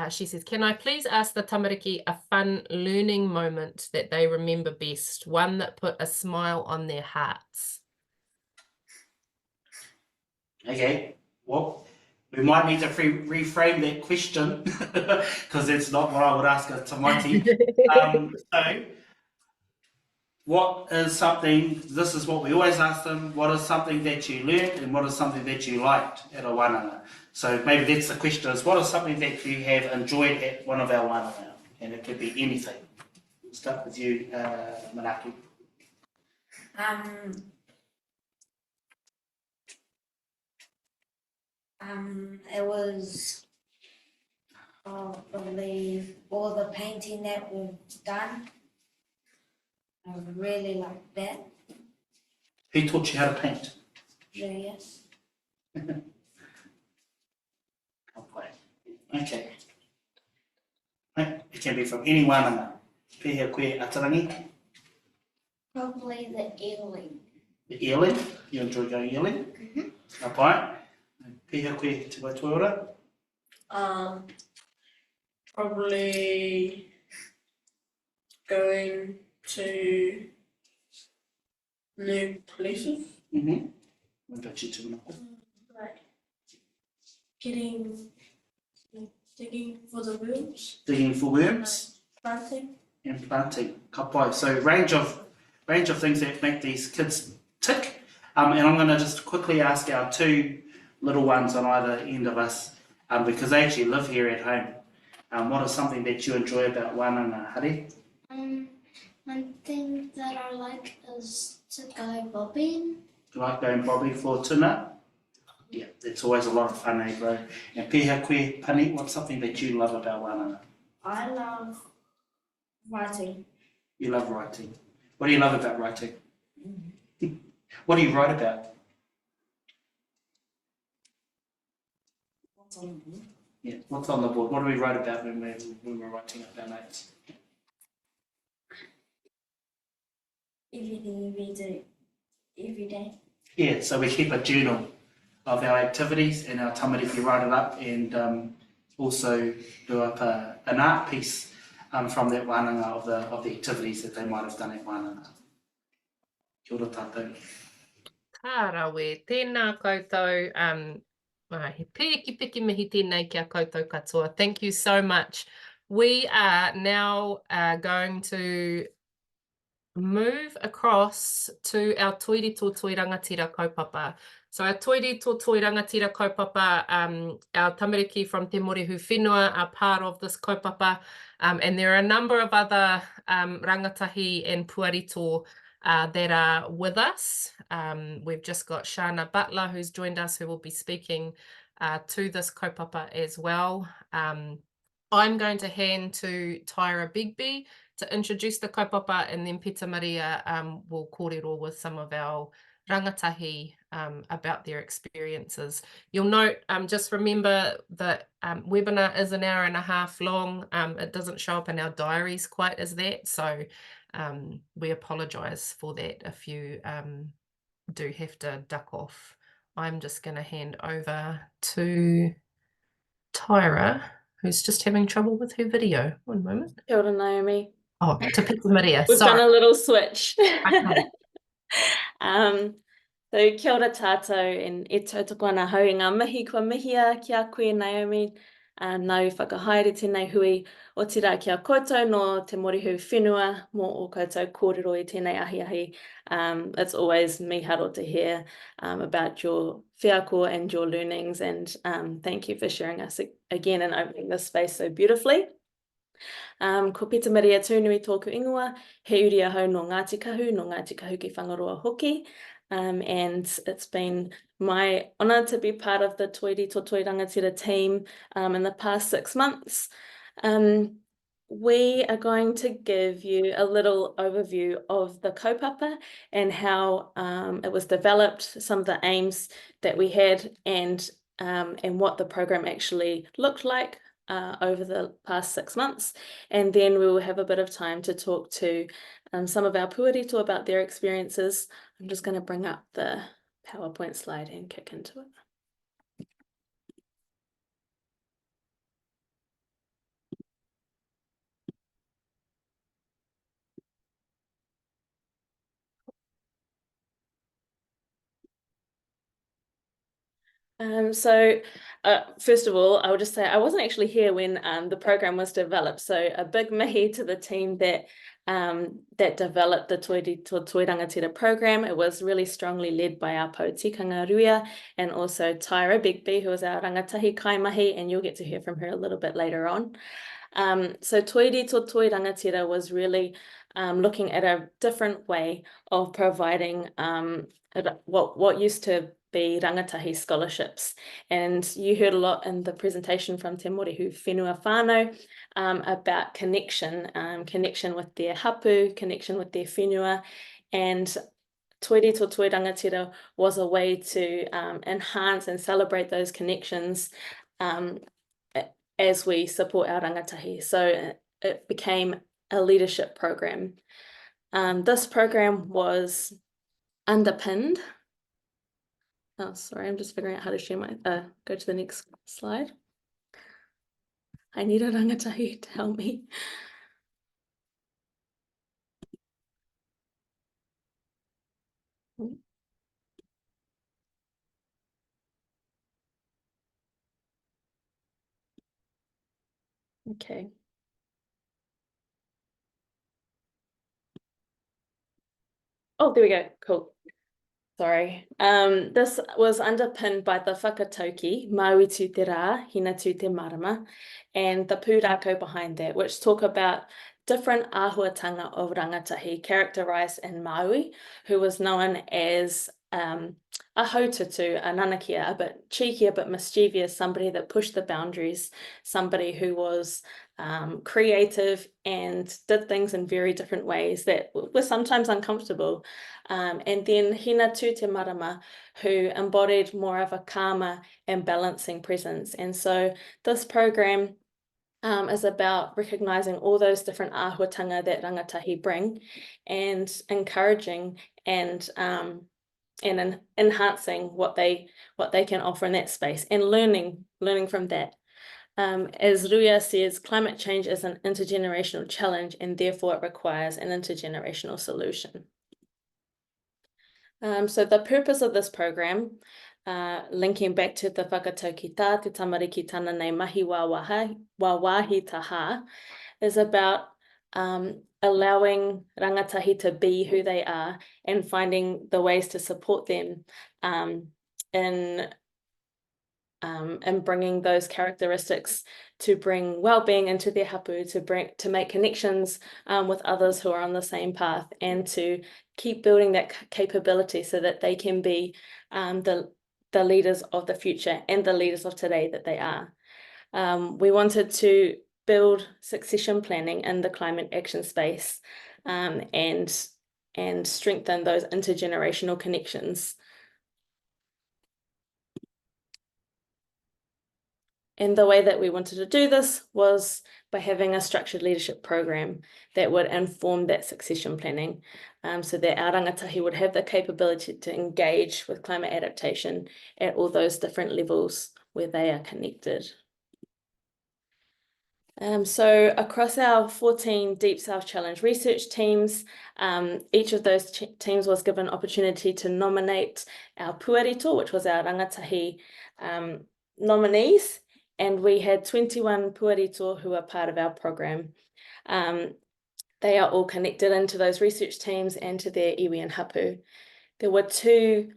she says, can I please ask the tamariki a fun learning moment that they remember best, one that put a smile on their hearts? Okay, well, we might need to reframe that question because that's not what I would ask a tamati. So, what is something, this is what we always ask them, what is something that you learned and what is something that you liked at a wānanga? So maybe that's the question, is what is something that you have enjoyed at one of our wānanga? And it could be anything. We'll start with you, Manaaki. It was, I believe, all the painting that we've done. I really like that. Who taught you how to paint? Yes. Okay. It can be from any wānanga. Pēhea koe atarangi. Probably the earring. The earling. You enjoy going earling? Ka pai. Pēhea koe te waitua ora. Probably going to new places. What about you, Tumanako? Like digging for the worms, Digging for worms planting. and planting. Ka pai. So range of things that make these kids tick. And I'm going to just quickly ask our two little ones on either end of us, because they actually live here at home. What is something that you enjoy about wānanga, Hari? One thing that I like is to go bobbing. Do you like going bobbing for tuna? Yeah, it's always a lot of fun, eh, bro? And pēhea koe, Pani, what's something that you love about wānanga? I love writing. You love writing. What do you love about writing? What do you write about? What's on the board? Yeah, what's on the board? What do we write about when we're writing up our notes? Everything we do every day. Yeah, so we keep a journal of our activities and our tamariki, write it up, and also do up an art piece from that wānanga of the activities that they might have done at wānanga. Kia ora tātou. Tā rawe, tēnā koutou. He piki mihi tēnei kia koutou katoa. Thank you so much. We are now going to move across to our Toi Rito Toi Rangatira kaupapa. So our Toi Rito Toi Rangatira kaupapa, our tamariki from Te Morehu Whenua are part of this kaupapa, and there are a number of other rangatahi and puarito that are with us. We've just got Shana Butler who's joined us, who will be speaking to this kaupapa as well. I'm going to hand to Tyra Bigby to introduce the kaupapa, and then Pita Maria will kōrero with some of our rangatahi about their experiences. You'll note, just remember that webinar is an hour and a half long. It doesn't show up in our diaries quite as that, so we apologise for that if you do have to duck off. I'm just going to hand over to Tyra, who's just having trouble with her video. One moment. Kia ora, Naomi. Oh, to Pita Maria. We've Sorry. done a little switch. Okay. So kia ora tātou, and e tautoko ana hau ngā mihi kua mihia ki a koe, Naomi. Nau whakahaere tēnei hui o tira ki a koutou no Te Morehu Whenua, mō o koutou kōrero i tēnei ahi. It's always miharo to hear about your whiako and your learnings, and thank you for sharing us again and opening this space so beautifully. Ko Pita Maria tūnui tōku ingoa, he uri ahau no Ngāti Kahu ki whangaroa hoki. And it's been my honour to be part of the Toi Rito Toi Rangatira team in the past 6 months. we are going to give you a little overview of the kaupapa and how it was developed, some of the aims that we had, and what the program actually looked like over the past 6 months. And then we will have a bit of time to talk to some of our puarito about their experiences. I'm just going to bring up the PowerPoint slide and kick into it. First of all, I would just say I wasn't actually here when the program was developed. So a big mihi to the team that developed the Toi Rito Toi Rangatira program. It was really strongly led by our Pautikanga Ruia and also Tyra Bigby, who was our Rangatahi Kaimahi, and you'll get to hear from her a little bit later on. So Toi Rito Toi Rangatira was really looking at a different way of providing what used to be Rangatahi scholarships. And you heard a lot in the presentation from Te Morehu Whenua whānau about connection with their hapu, connection with their whenua, and Toi Rito Toi Rangatira was a way to enhance and celebrate those connections as we support our rangatahi. So it became a leadership program. This program was underpinned. Oh, sorry, I'm just figuring out how to share my, go to the next slide. I need a rangatahi to help me. Okay. Oh, there we go, cool. Sorry. This was underpinned by the whakatauki, Maui tū te rā, hina tū te marama, and the pūrākau behind that, which talk about different āhuatanga of rangatahi characterised in Maui, who was known as a hautatu, a nanakia, a bit cheeky, a bit mischievous, somebody that pushed the boundaries, somebody who was creative and did things in very different ways that were sometimes uncomfortable. And then hina tū te marama, who embodied more of a calmer and balancing presence. And so this program is about recognising all those different āhuatanga that rangatahi bring and encouraging and enhancing what they can offer in that space and learning from that. As Ruia says, climate change is an intergenerational challenge and therefore it requires an intergenerational solution. So the purpose of this program, linking back to the whakatauki tā, te tamariki tāna nei mahi wā wāhi taha, is about allowing rangatahi to be who they are and finding the ways to support them and bringing those characteristics to bring well-being into their hapu, to make connections with others who are on the same path, and to keep building that capability so that they can be the leaders of the future and the leaders of today that they are. We wanted to build succession planning in the climate action space and strengthen those intergenerational connections. And the way that we wanted to do this was by having a structured leadership program that would inform that succession planning, so that our rangatahi would have the capability to engage with climate adaptation at all those different levels where they are connected. So across our 14 Deep South Challenge research teams, each of those teams was given opportunity to nominate our puarito, which was our rangatahi nominees. And we had 21 puarito who are part of our program. They are all connected into those research teams and to their iwi and hapu. There were two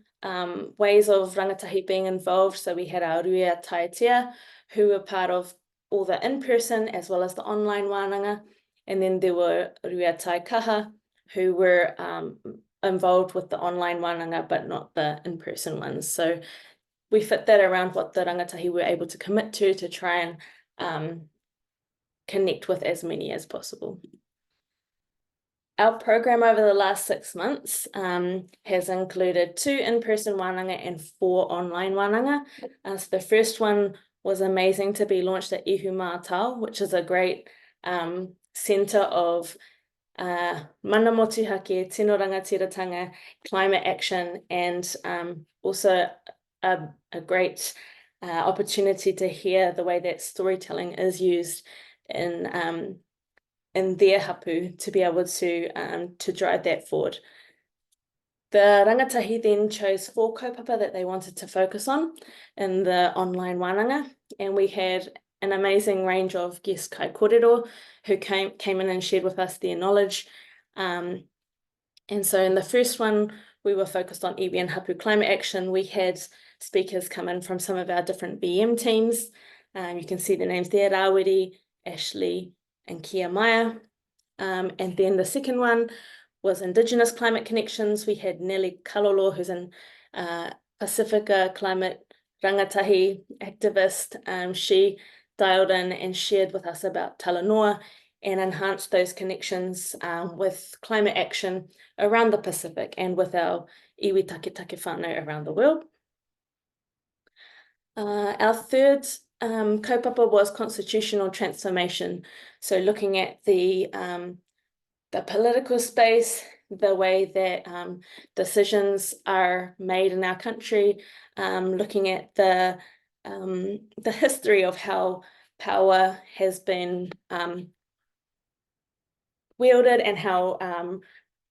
ways of rangatahi being involved. So we had our ruia taetea, who were part of all the in-person as well as the online wānanga. And then there were ruia taikaha, who were involved with the online wānanga, but not the in-person ones. So we fit that around what the rangatahi were able to commit to try and connect with as many as possible. Our program over the last 6 months has included 2 in-person wānanga and 4 online wānanga. So the first one was amazing to be launched at Ihu Mātau, which is a great centre of mana motuhake, tino rangatiratanga, climate action, and also a great opportunity to hear the way that storytelling is used in their hapu to be able to drive that forward. The Rangatahi then chose 4 kaupapa that they wanted to focus on in the online wānanga, and we had an amazing range of guest kai kōrero who came in and shared with us their knowledge. And so in the first one, we were focused on iwi and hapu climate action. We had speakers come in from some of our different BM teams. You can see the names there, Rawiri, Ashley, and Kia Maya. And then the second one was Indigenous Climate Connections. We had Nelly Kalolo, who's an Pacifica climate rangatahi activist. She dialed in and shared with us about Talanoa and enhanced those connections with climate action around the Pacific and with our iwi take whānau around the world. Our third kaupapa was constitutional transformation. So looking at the political space, the way that decisions are made in our country, looking at the history of how power has been wielded and how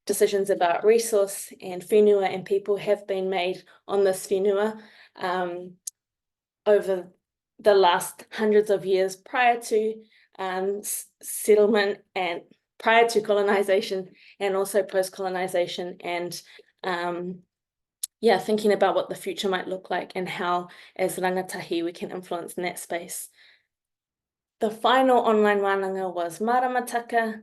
decisions about resource and whenua and people have been made on this whenua over the last hundreds of years prior to settlement and prior to colonization and also post-colonization, and thinking about what the future might look like and how as rangatahi we can influence in that space. The final online wānanga was Maramataka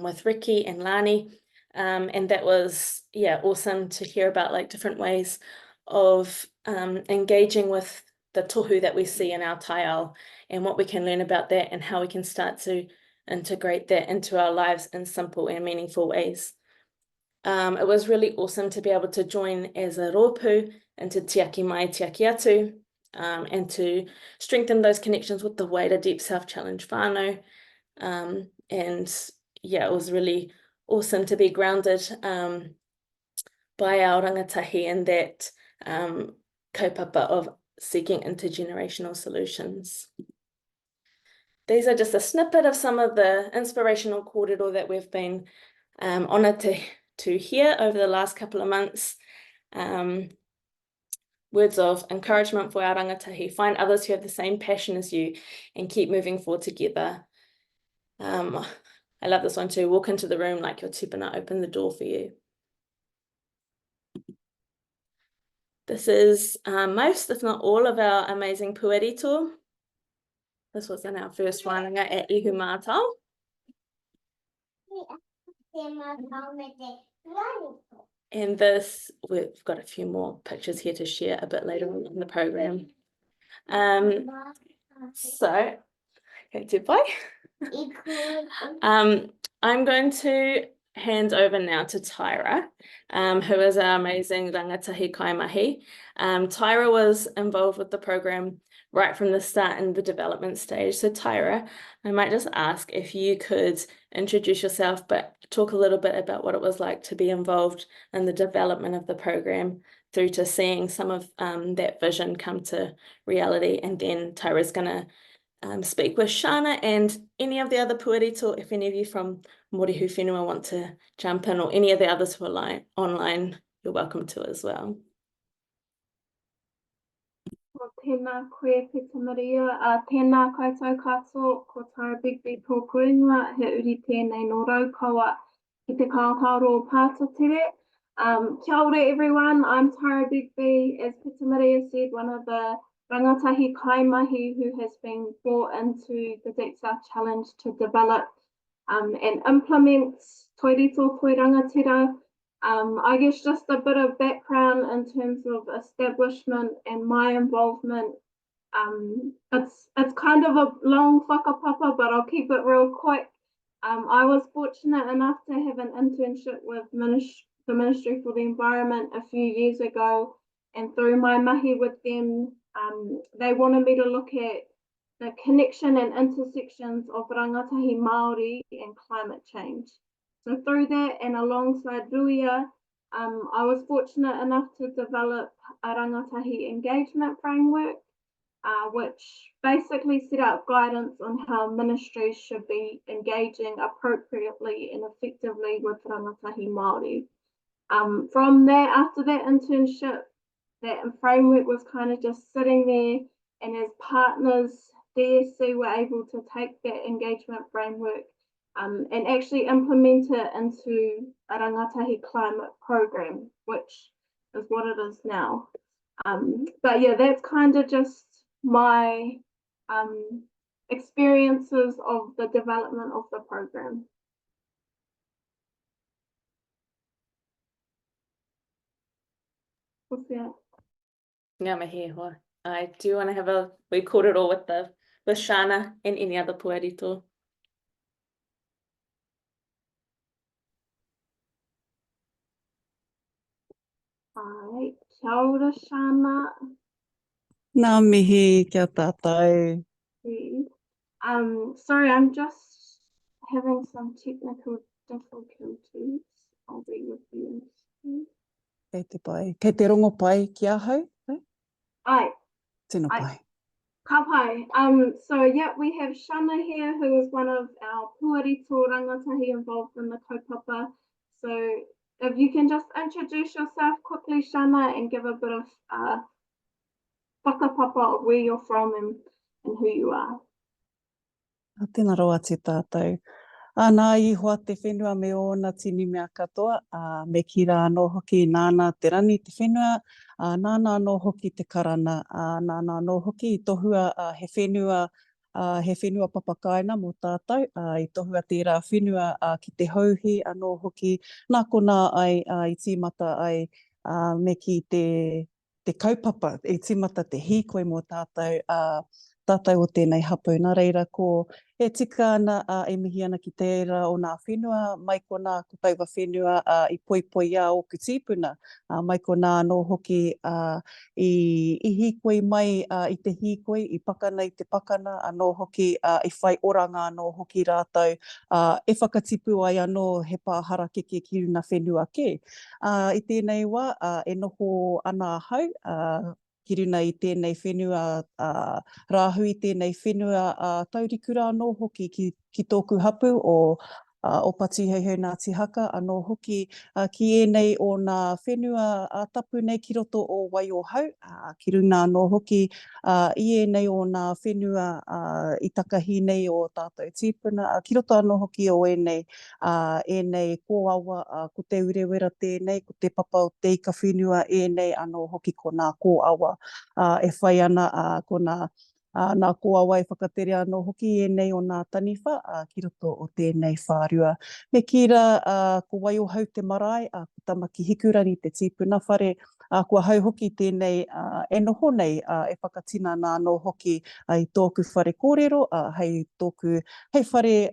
with Ricky and Lani, and that was awesome to hear about like different ways of engaging with the tohu that we see in our taiao and what we can learn about that and how we can start to integrate that into our lives in simple and meaningful ways. It was really awesome to be able to join as a rōpū into tiaki mai, tiaki atu, and to strengthen those connections with the wider Deep South Challenge whānau. And it was really awesome to be grounded by our rangatahi in that kaupapa of seeking intergenerational solutions. These are just a snippet of some of the inspirational kōrero that we've been honoured to hear over the last couple of months. Words of encouragement for our rangatahi. Find others who have the same passion as you and keep moving forward together. I love this one too. Walk into the room like your tupuna opened the door for you. This is most, if not all, of our amazing Toi Rito. This was in our first wānanga at Ihu Mātau. And this, we've got a few more pictures here to share a bit later in the program. So, goodbye. I'm going to hand over now to Tyra, who is our amazing Rangatahi Kaimahi. Tyra was involved with the program right from the start in the development stage. So Tyra, I might just ask if you could introduce yourself, but talk a little bit about what it was like to be involved in the development of the program through to seeing some of that vision come to reality. And then Tyra's going to speak with Shana and any of the other puerito, if any of you from Morehu Whenua want to jump in, or any of the others who are online, you're welcome to as well. Tēnā koe Te Morehu, tēnā koutou katoa, ko Tara Bigby tōku ingoa, he uri tēnei no raukawa ki te kaukaro pātatere. Kia ora everyone, I'm Tara Bigby, as Te Morehu said, one of the Rangatahi Kaimahi who has been brought into the Deep South Challenge to develop and implement Toi Rito Toi Rangatira. I guess just a bit of background in terms of establishment and my involvement It's kind of a long whakapapa, but I'll keep it real quick. I was fortunate enough to have an internship with the Ministry for the Environment a few years ago, and through my mahi with them, they wanted me to look at the connection and intersections of rangatahi Māori and climate change. So through that and alongside Ruia, I was fortunate enough to develop a rangatahi engagement framework, which basically set out guidance on how ministries should be engaging appropriately and effectively with rangatahi Māori. From there, after that internship, that framework was kind of just sitting there, and as partners, DSC were able to take that engagement framework and actually implement it into a rangatahi climate program, which is what it is now. But yeah, that's kind of just my experiences of the development of the program. What's that? Ngā mihi hoa. I do want to have a wee kōrero with Shana and any other puerito. Alright, kia ora Shana. Ngā mihi kia tātou. Sorry, I'm just having some technical difficulties. I'll be with you in a second. Kei te pai. Kei te rongo pai ki ahau? Ai. Tēnā Ai. pai. Ka pai. So yeah, we have Shana here, who is one of our puerito rangatahi involved in the kaupapa. So if you can just introduce yourself quickly, Shana, and give a bit of whakapapa of where you're from and who you are. Tēnā roa te tātou. Nā ihoa te whenua me ona tini mea katoa, me ki rā anō hoki nāna te rani te whenua, nāna anō hoki te karana, nāna anō hoki i tohua he whenua papakaina mō tātou, i tohua tērā whenua ki te hauhi anō hoki, nā kona ai i tīmata ai me ki te kaupapa, i tīmata te hīkoi mō tātou, tātou o tēnei hapu. Nā reira ko e tika ana e mihi ana ki tērā o nā whenua, mai ko nā kutauwa whenua i poipoi a o ku tīpuna, mai ko nā anō hoki i hīkoi mai i te hīkoi, i pakana i te pakana, anō hoki i whai oranga anō hoki rātou, e whakatipu ai anō he pāhara keke ki runa whenua ke. I tēnei wā, e noho ana hau, ki runa i tēnei whenua, rāhui tēnei whenua taurikura anō hoki ki tōku hapu o Pati Hei Ngāti Haka, anō hoki ki ēnei o nā whenua tapu nei ki roto o Waiohau, ki runa anō hoki i ēnei o nā whenua i takahi nei o tātou tīpuna, ki roto anō hoki o ēnei kōawa, ko te urewera tēnei, ko te papa o te ika whenua ēnei anō hoki ko nā kōawa, e whai ana ko nā kōawa e whakatere anō hoki ēnei o nā taniwha ki roto o tēnei whārua. Me kira ko Waiohau te marae, ko tamaki hikurani te tīpuna whare, kua hau hoki tēnei e noho nei e whakatina nā anō hoki i tōku whare kōrero, hei whare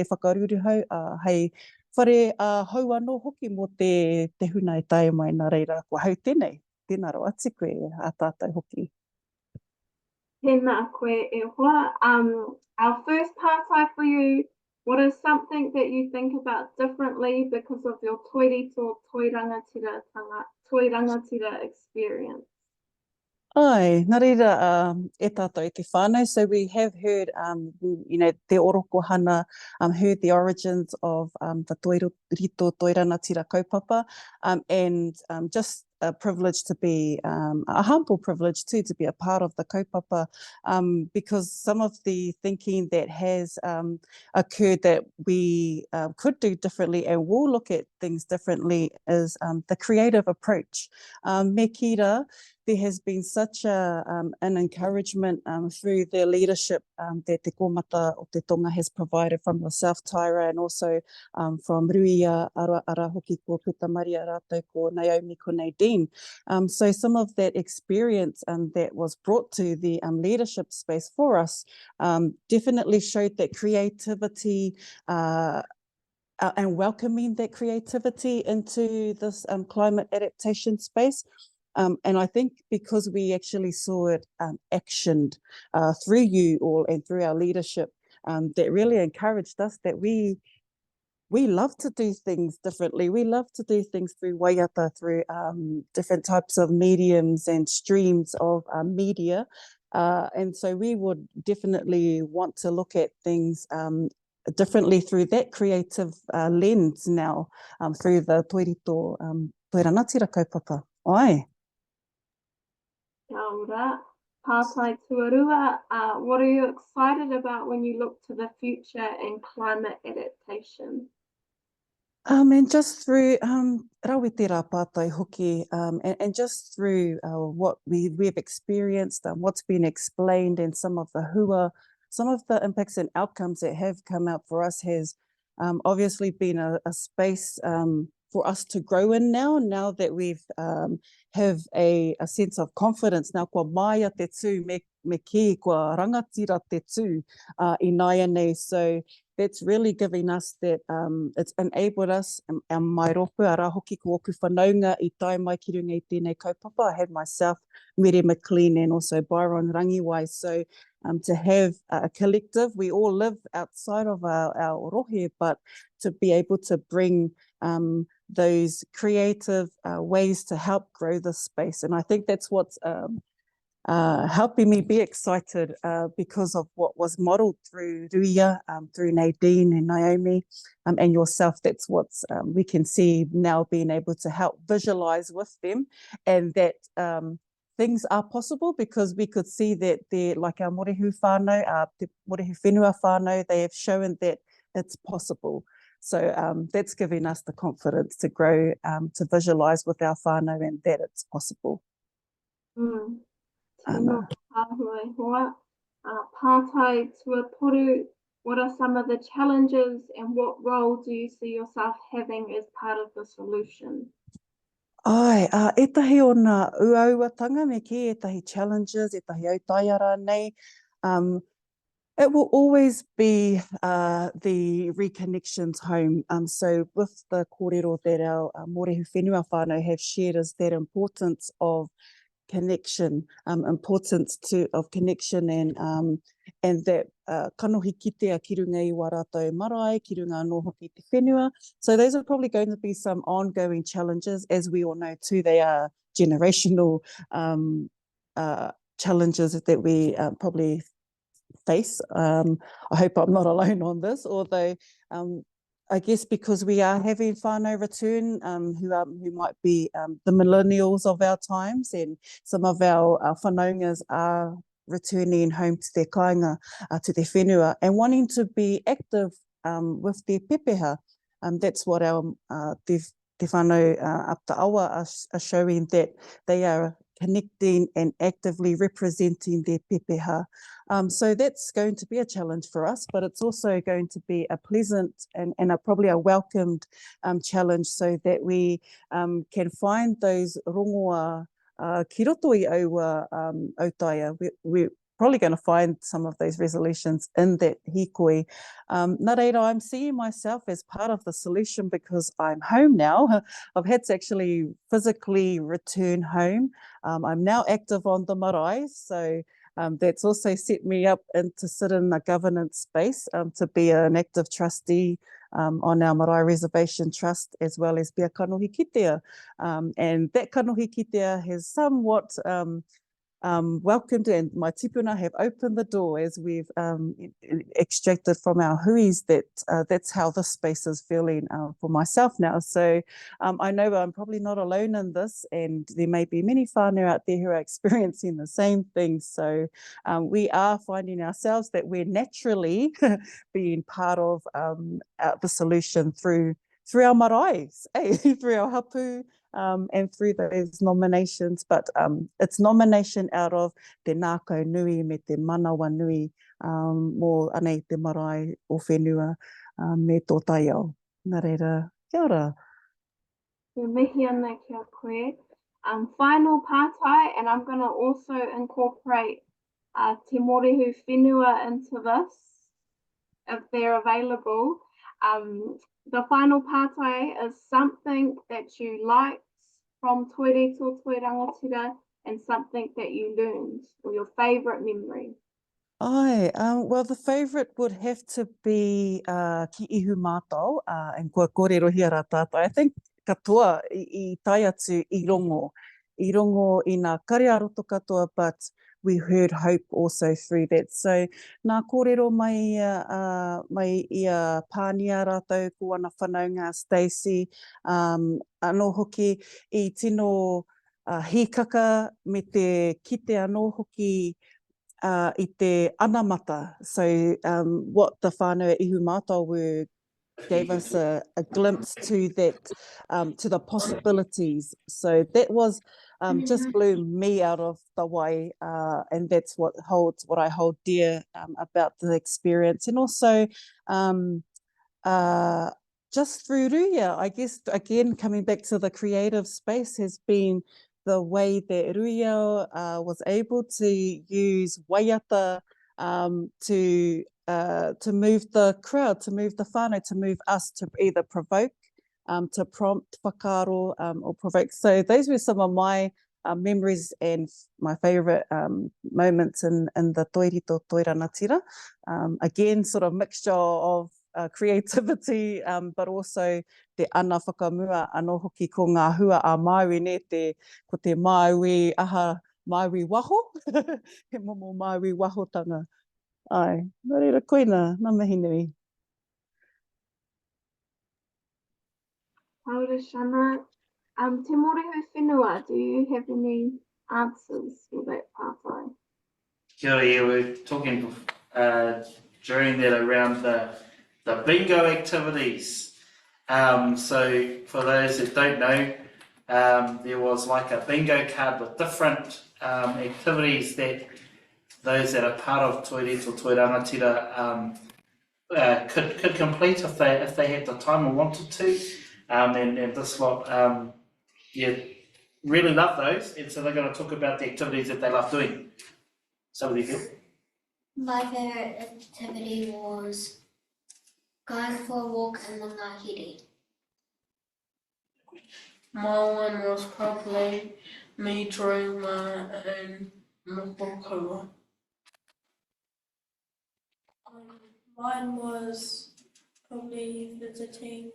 e whakaruruhau, hei whare hau anō hoki mō te huna e tae mai nā reira, kua hau tēnei. Tēnā roa ati koe a tātou hoki. Tēnā koe e hoa. Our first tātai for you, what is something that you think about differently because of your Toi Rito Toi Rangatira experience? Ai, nā reira e tātou i te whānau. So we have heard, te oroko hana, heard the origins of the Toi Rito Toi Rangatira kaupapa, and just a privilege to be, a humble privilege too, to be a part of the kaupapa, because some of the thinking that has occurred that we could do differently and will look at things differently is the creative approach. Me kira, there has been such an encouragement through the leadership that Te Komata o Te Tonga has provided from yourself, Tyra, and also from Ruia, Ara Hoki ko Puta Maria Rātou ko Naomi ko Nadine. So some of that experience that was brought to the leadership space for us definitely showed that creativity and welcoming that creativity into this climate adaptation space. And I think because we actually saw it actioned through you all and through our leadership, that really encouraged us that we love to do things differently. We love to do things through waiata, through different types of mediums and streams of media. And so we would definitely want to look at things differently through that creative lens now, through the Toi Rito Toi Rangatira kaupapa. Ai. Kia ora. Pātai tuarua, what are you excited about when you look to the future in climate adaptation? And just through rawitira pātai hoki, and just through what we've experienced, what's been explained, and some of the impacts and outcomes that have come out for us has obviously been a space for us to grow in now that we've have a sense of confidence. Now, kua maia te tū, me ki, kua rangatira te tū I naia nei. So that's really giving us that, it's enabled us, mai ropu, ara hoki ko oku whanaunga I tai mai ki runga I tēnei kaupapa. I had myself, Mere McLean, and also Byron Rangi. So to have a collective, we all live outside of our rohe, but to be able to bring those creative ways to help grow this space. And I think that's what's helping me be excited because of what was modelled through Ruia, through Nadine and Naomi, and yourself. That's what's we can see now, being able to help visualise with them, and that things are possible, because we could see that they're like our Morehu whānau, Te Morehu Whenua whānau, they have shown that it's possible. So that's giving us the confidence to grow, to visualise with our whānau, and that it's possible. Tēnā tāhua hoa. Pātai tuaporu, what are some of the challenges and what role do you see yourself having as part of the solution? Ai, etahi o nā uauatanga me ki, etahi challenges, etahi autaiara nei. It will always be the reconnections home. So with the kōrero that our Morehu Whenua whānau have shared, is that importance of connection, of connection, and that kanohi kitea ki runga I wā rātou marae, ki runga anō hoki te whenua. So those are probably going to be some ongoing challenges. As we all know too, they are generational challenges that we probably face. I hope I'm not alone on this, although I guess because we are having whānau return, who might be the millennials of our times, and some of our whanaungas are returning home to their kāinga, to their whenua, and wanting to be active with their pepeha. That's what our te whānau up te awa are showing, that they are connecting and actively representing their pepeha. So that's going to be a challenge for us, but it's also going to be a pleasant and probably a welcomed challenge, so that we can find those rongoa ki roto I aua autaia. We're probably going to find some of those resolutions in that hikoi. Nā reira, I'm seeing myself as part of the solution because I'm home now. I've had to actually physically return home. I'm now active on the marae, so that's also set me up to sit in a governance space, to be an active trustee on our Marae Reservation Trust, as well as be a kanohi kitea. And that kanohi kitea has somewhat welcomed, and my tipuna have opened the door as we've extracted from our huis, that that's how this space is feeling for myself now. So I know I'm probably not alone in this, and there may be many whānau out there who are experiencing the same thing. So we are finding ourselves that we're naturally being part of the solution through our marae, through our hapu, and through those nominations, but it's nomination out of te nākau nui me te manawa nui mō anei te marae o whenua me tō taiao. Nā reira, kia ora. Te mihi ana kia koe. Final pātai, and I'm going to also incorporate Te Morehu Whenua into this, if they're available. The final pātai is something that you liked from Toi Rito Toi Rangatira and something that you learned, or your favourite memory. Well, the favourite would have to be ki ihu mātou, and kua kōrero hia rā tātou. I think katoa I tai atu I rongo I nā karea roto katoa, but we heard hope also through that. So nā kōrero mai ia pānia rātou ko ana whanaunga Stacey, anō hoki I tino hīkaka me te kite anō hoki I te anamata. So what the whānau ihu mātou were gave us a glimpse to that, to the possibilities. So that was just blew me out of the way, and that's what I hold dear about the experience. And also just through Ruia, I guess, again, coming back to the creative space has been the way that Ruia was able to use waiata to move the crowd, to move the whānau, to move us, to either provoke, to prompt whakaaro, or provoke. So those were some of my memories and my favourite moments in the Toi Rito Toi Rangatira. Again, sort of mixture of creativity, but also te ana whakamua anō hoki ko ngā hua a Māui ne ko te Māui aha Māui waho, he momo Māui wahotanga. Ai, nā reira koina, nā mihi nui. Haura Shana, Te Morehu Whenua, do you have any answers for that pātai? Kia ora, yeah, we're talking during that around the bingo activities. So for those that don't know, there was like a bingo card with different activities that those that are part of Toi Rito Toi Rangatira could complete if they had the time or wanted to. And this lot, really love those, and so they're going to talk about the activities that they love doing. Somebody feel? My favourite activity was going for a walk in the ngāhere. My one was probably me drawing my own Mokopuna. Mine was probably visiting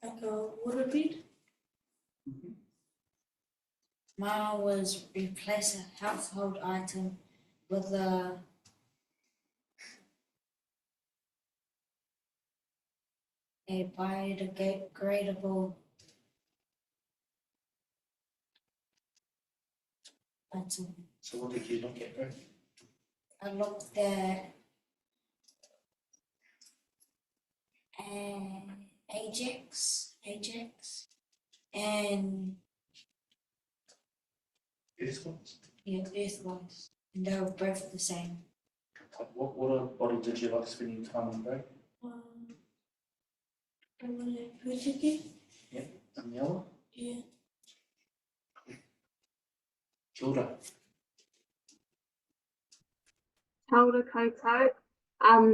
like a waterbed. Mine was replace a household item with a biodegradable item. So what did you look at, bro? I looked at Ajax, and Earthworms? yeah, earthworms, and they were both the same. What did you like spending time on, bro? Pūtiki? Yeah, and the other? Yeah. Kia ora. Kia ora koutou.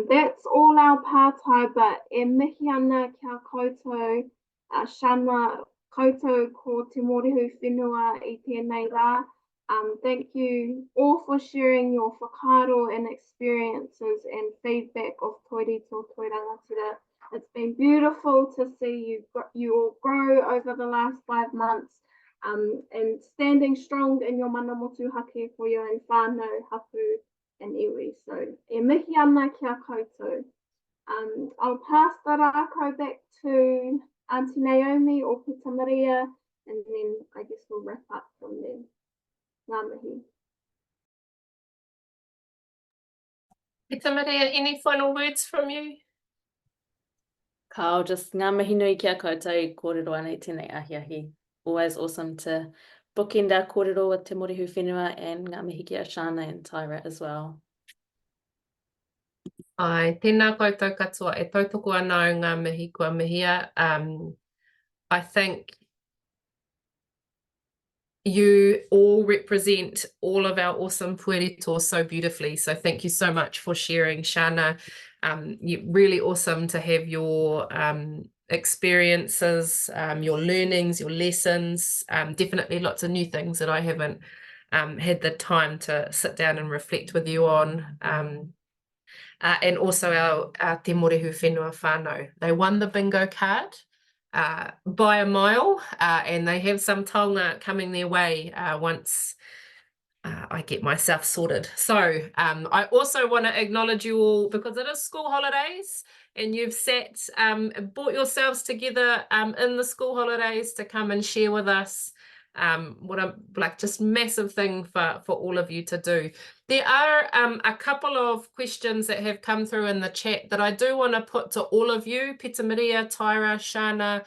That's all our pātai, but e mihi ana kia koutou, Shana, koutou ko Te Morehu Whenua I tēnei rā. Thank you all for sharing your whakaaro and experiences and feedback of Toi Rito Toi Rangatira. It's been beautiful to see you all grow over the last 5 months, and standing strong in your mana motuhake for your own whānau, hapu and iwi. So e mihi ana kia koutou. I'll pass the rākau back to Auntie Naomi or Pita Maria, and then I guess we'll wrap up from there. Ngā mihi. Pita Maria, any final words from you? Kao, just ngā mihi nui kia koutou, kōrero ana I tēnei ahiahi. always awesome to bookend our kōrero with Te Morehu Whenua and ngā mihi ki a Shana and Tyra as well. Ai, tēnā koutou katoa, e tautoko ana o ngā mihi kua mihia. I think you all represent all of our awesome puerito so beautifully. So thank you so much for sharing, Shana. Really awesome to have your experiences, your learnings, your lessons, definitely lots of new things that I haven't had the time to sit down and reflect with you on. And also our Te Morehu Whenua whānau. They won the bingo card by a mile, and they have some taonga coming their way once I get myself sorted. So I also want to acknowledge you all because it is school holidays and you've brought yourselves together in the school holidays to come and share with us. What a just massive thing for all of you to do. There are a couple of questions that have come through in the chat that I do want to put to all of you. Pita Maria, Tyra, Shana,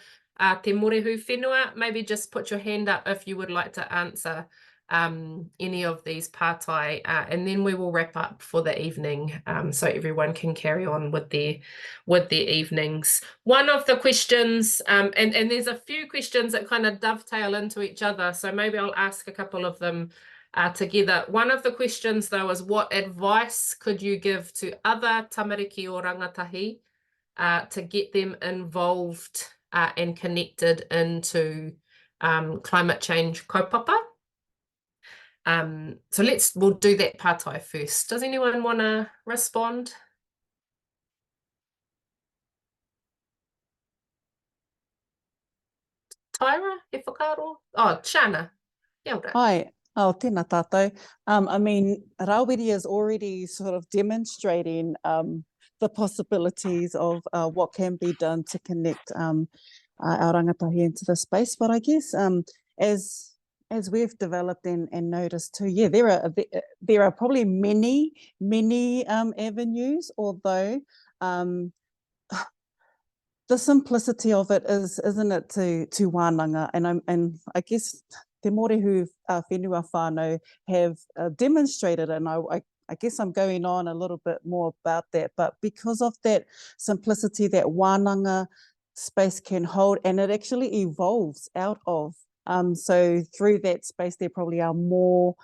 Te Morehu Whenua, maybe just put your hand up if you would like to answer any of these pātai, and then we will wrap up for the evening so everyone can carry on with their evenings. One of the questions, and there's a few questions that kind of dovetail into each other, so maybe I'll ask a couple of them together. One of the questions though is, what advice could you give to other tamariki o rangatahi to get them involved and connected into climate change kaupapa? So we'll do that pātai first. Does anyone want to respond? Tyra, e whakaaro? Oh, Shana. Kia ora. Hi. Oh, tēnā tātou. I mean, Rawiri is already sort of demonstrating the possibilities of what can be done to connect our rangatahi into the space. But I guess as we've developed and noticed too, yeah, there are probably many avenues, although the simplicity of it isn't it, to wānanga, and I guess Te Morehu Whenua whānau have demonstrated, and I guess I'm going on a little bit more about that, but because of that simplicity that wānanga space can hold, and it actually evolves out of. So through that space, there probably are more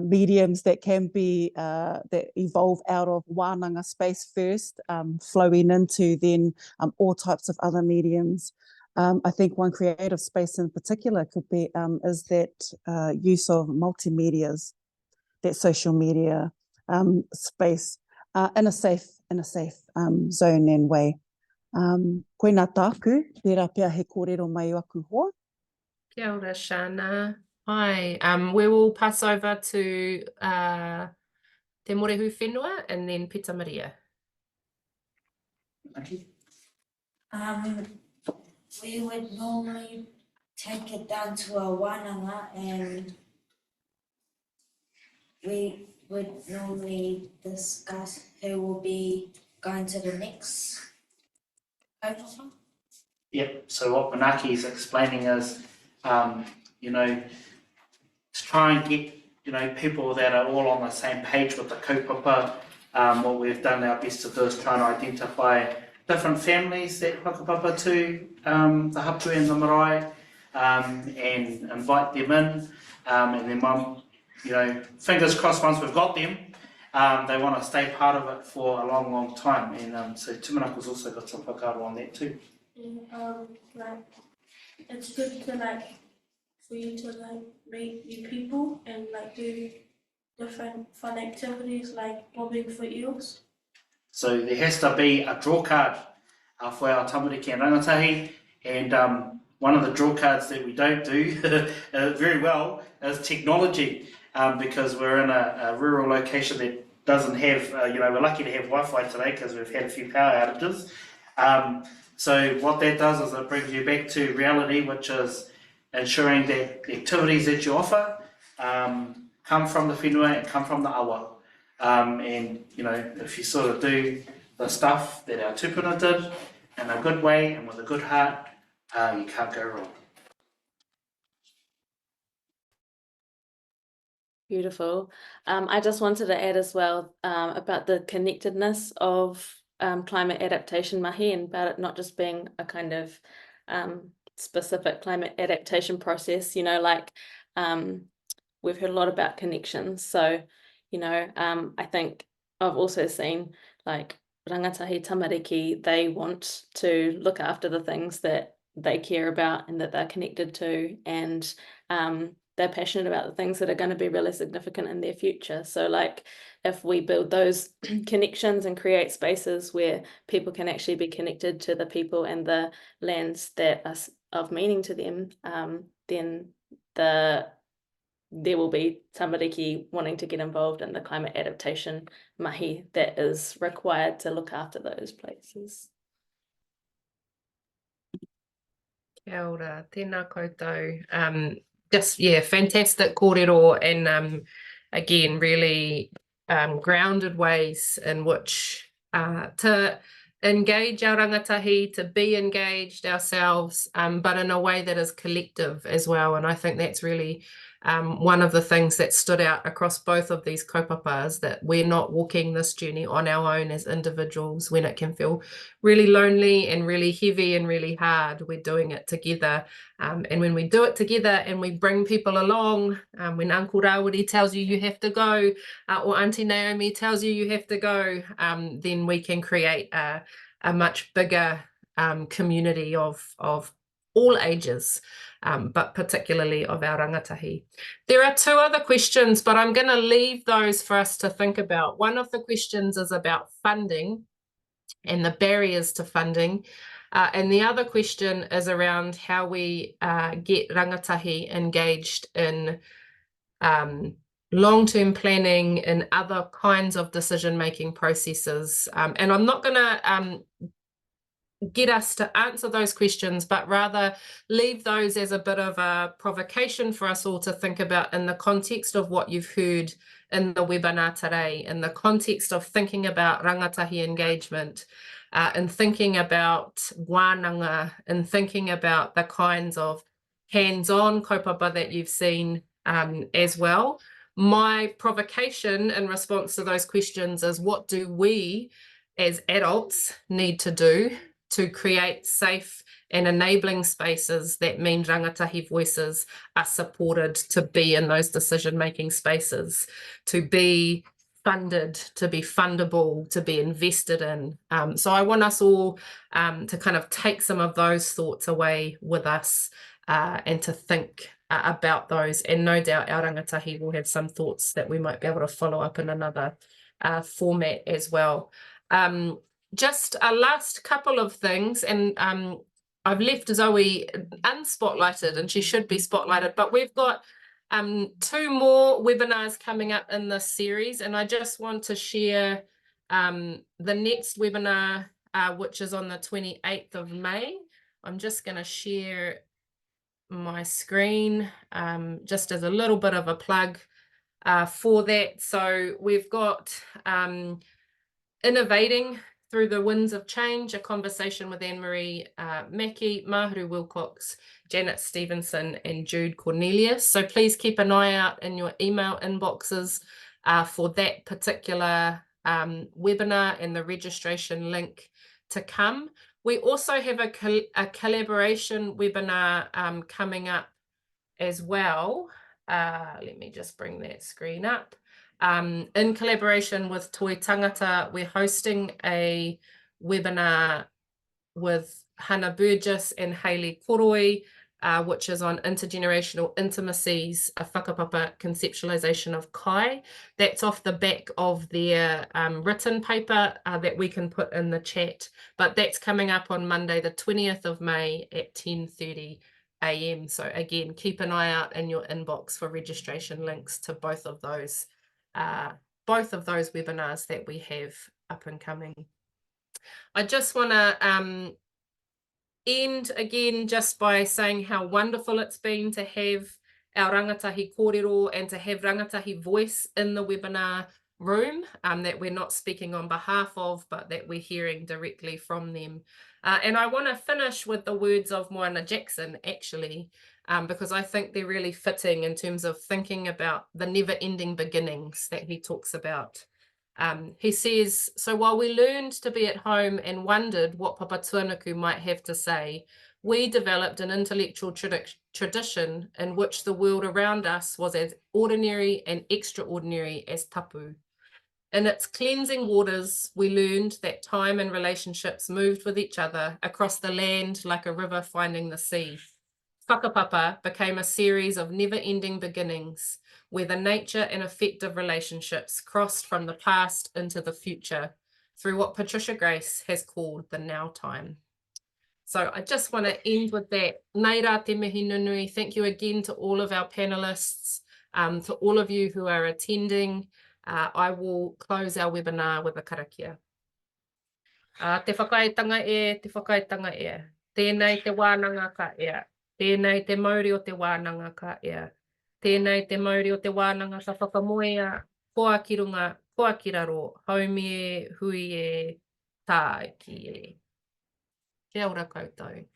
mediums that can be, that evolve out of wānanga space first, flowing into then all types of other mediums. I think one creative space in particular could be, is that use of multimedias, that social media space in a safe zone and way. Koe nā tāku, tērā pia he kōrero mai aku hoa. Kia ora, Shana. Hi. We will pass over to Te Morehu Whenua and then Pita Maria. Manaaki? We would normally take it down to a wānanga, and we would normally discuss who will be going to the next kaupapa. Yep, so what Manaaki is explaining is, to try and get, people that are all on the same page with the kaupapa. What we've done our best to do is try and identify different families that whakapapa to the hapu and the marae, and invite them in, and then fingers crossed once we've got them, they want to stay part of it for a long time, and so Tumanako's also got some whakaaro on that too. It's good to for you to meet new people and do different fun activities like bobbing for eels. So there has to be a draw card for our tamariki and rangatahi, and one of the draw cards that we don't do very well is technology, because we're in a rural location that doesn't have, we're lucky to have Wi-Fi today because we've had a few power outages. So what that does is it brings you back to reality, which is ensuring that the activities that you offer come from the whenua and come from the awa. And if you sort of do the stuff that our tupuna did in a good way and with a good heart, you can't go wrong. Beautiful. I just wanted to add as well about the connectedness of climate adaptation mahi, and about it not just being a kind of specific climate adaptation process, you know, like we've heard a lot about connections. So, you know, I think I've also seen like Rangatahi tamariki, they want to look after the things that they care about and that they're connected to, and they're passionate about the things that are going to be really significant in their future. So like if we build those connections and create spaces where people can actually be connected to the people and the lands that are of meaning to them, then there will be tamariki wanting to get involved in the climate adaptation mahi that is required to look after those places. Kia ora, tēnā koutou. Just, yeah, fantastic kōrero, and again, really grounded ways in which to engage our rangatahi, to be engaged ourselves, but in a way that is collective as well. And I think that's really one of the things that stood out across both of these kaupapas, that we're not walking this journey on our own as individuals when it can feel really lonely and really heavy and really hard. We're doing it together. And when we do it together and we bring people along, when Uncle Rawiri tells you have to go, or Auntie Naomi tells you have to go, then we can create a much bigger community of all ages, but particularly of our rangatahi. There are two other questions, but I'm going to leave those for us to think about. One of the questions is about funding and the barriers to funding. And the other question is around how we get rangatahi engaged in long-term planning and other kinds of decision-making processes. And I'm not going to get us to answer those questions, but rather leave those as a bit of a provocation for us all to think about in the context of what you've heard in the webinar today, in the context of thinking about rangatahi engagement, and thinking about wānanga, and thinking about the kinds of hands-on kaupapa that you've seen as well. My provocation in response to those questions is, what do we as adults need to do to create safe and enabling spaces that mean rangatahi voices are supported to be in those decision-making spaces, to be funded, to be fundable, to be invested in. So I want us all to kind of take some of those thoughts away with us and to think about those. And no doubt our rangatahi will have some thoughts that we might be able to follow up in another format as well. Just a last couple of things, and I've left Zoe unspotlighted, and she should be spotlighted, but we've got two more webinars coming up in this series, and I just want to share the next webinar, which is on the 28th of May. I'm just going to share my screen just as a little bit of a plug for that. So we've got Innovating Through the Winds of Change, a conversation with Anne-Marie Mackey, Mahuru Wilcox, Janet Stevenson, and Jude Cornelius. So please keep an eye out in your email inboxes for that particular webinar and the registration link to come. We also have a collaboration webinar coming up as well. Let me just bring that screen up. In collaboration with Toi Tangata, we're hosting a webinar with Hannah Burgess and Hayley Koroi, which is on intergenerational intimacies, a whakapapa conceptualization of kai. That's off the back of their written paper that we can put in the chat, but that's coming up on Monday, the 20th of May at 10:30 a.m. So again, keep an eye out in your inbox for registration links to both of those webinars that we have up and coming. I just want to end again just by saying how wonderful it's been to have our rangatahi kōrero and to have rangatahi voice in the webinar room, that we're not speaking on behalf of, but that we're hearing directly from them. And I want to finish with the words of Moana Jackson, actually, because I think they're really fitting in terms of thinking about the never-ending beginnings that he talks about. He says, so while we learned to be at home and wondered what Papa Tumanako might have to say, we developed an intellectual tradition in which the world around us was as ordinary and extraordinary as tapu. In its cleansing waters, we learned that time and relationships moved with each other across the land like a river finding the sea. Whakapapa became a series of never-ending beginnings, where the nature and effect of relationships crossed from the past into the future through what Patricia Grace has called the now time. So I just want to end with that. Nei rā te mihi nunui. Thank you again to all of our panelists, to all of you who are attending. I will close our webinar with a karakia. Te whakaitanga e, te whakaitanga e. Tēnei te wānanga ka ea. Tēnei te mauri o te wānanga ka ea. Tēnei te mauri o te wānanga ka whakamoea, poa ki runga, poa ki raro, haumi e, hui e, tā ki e. Kia ora koutou.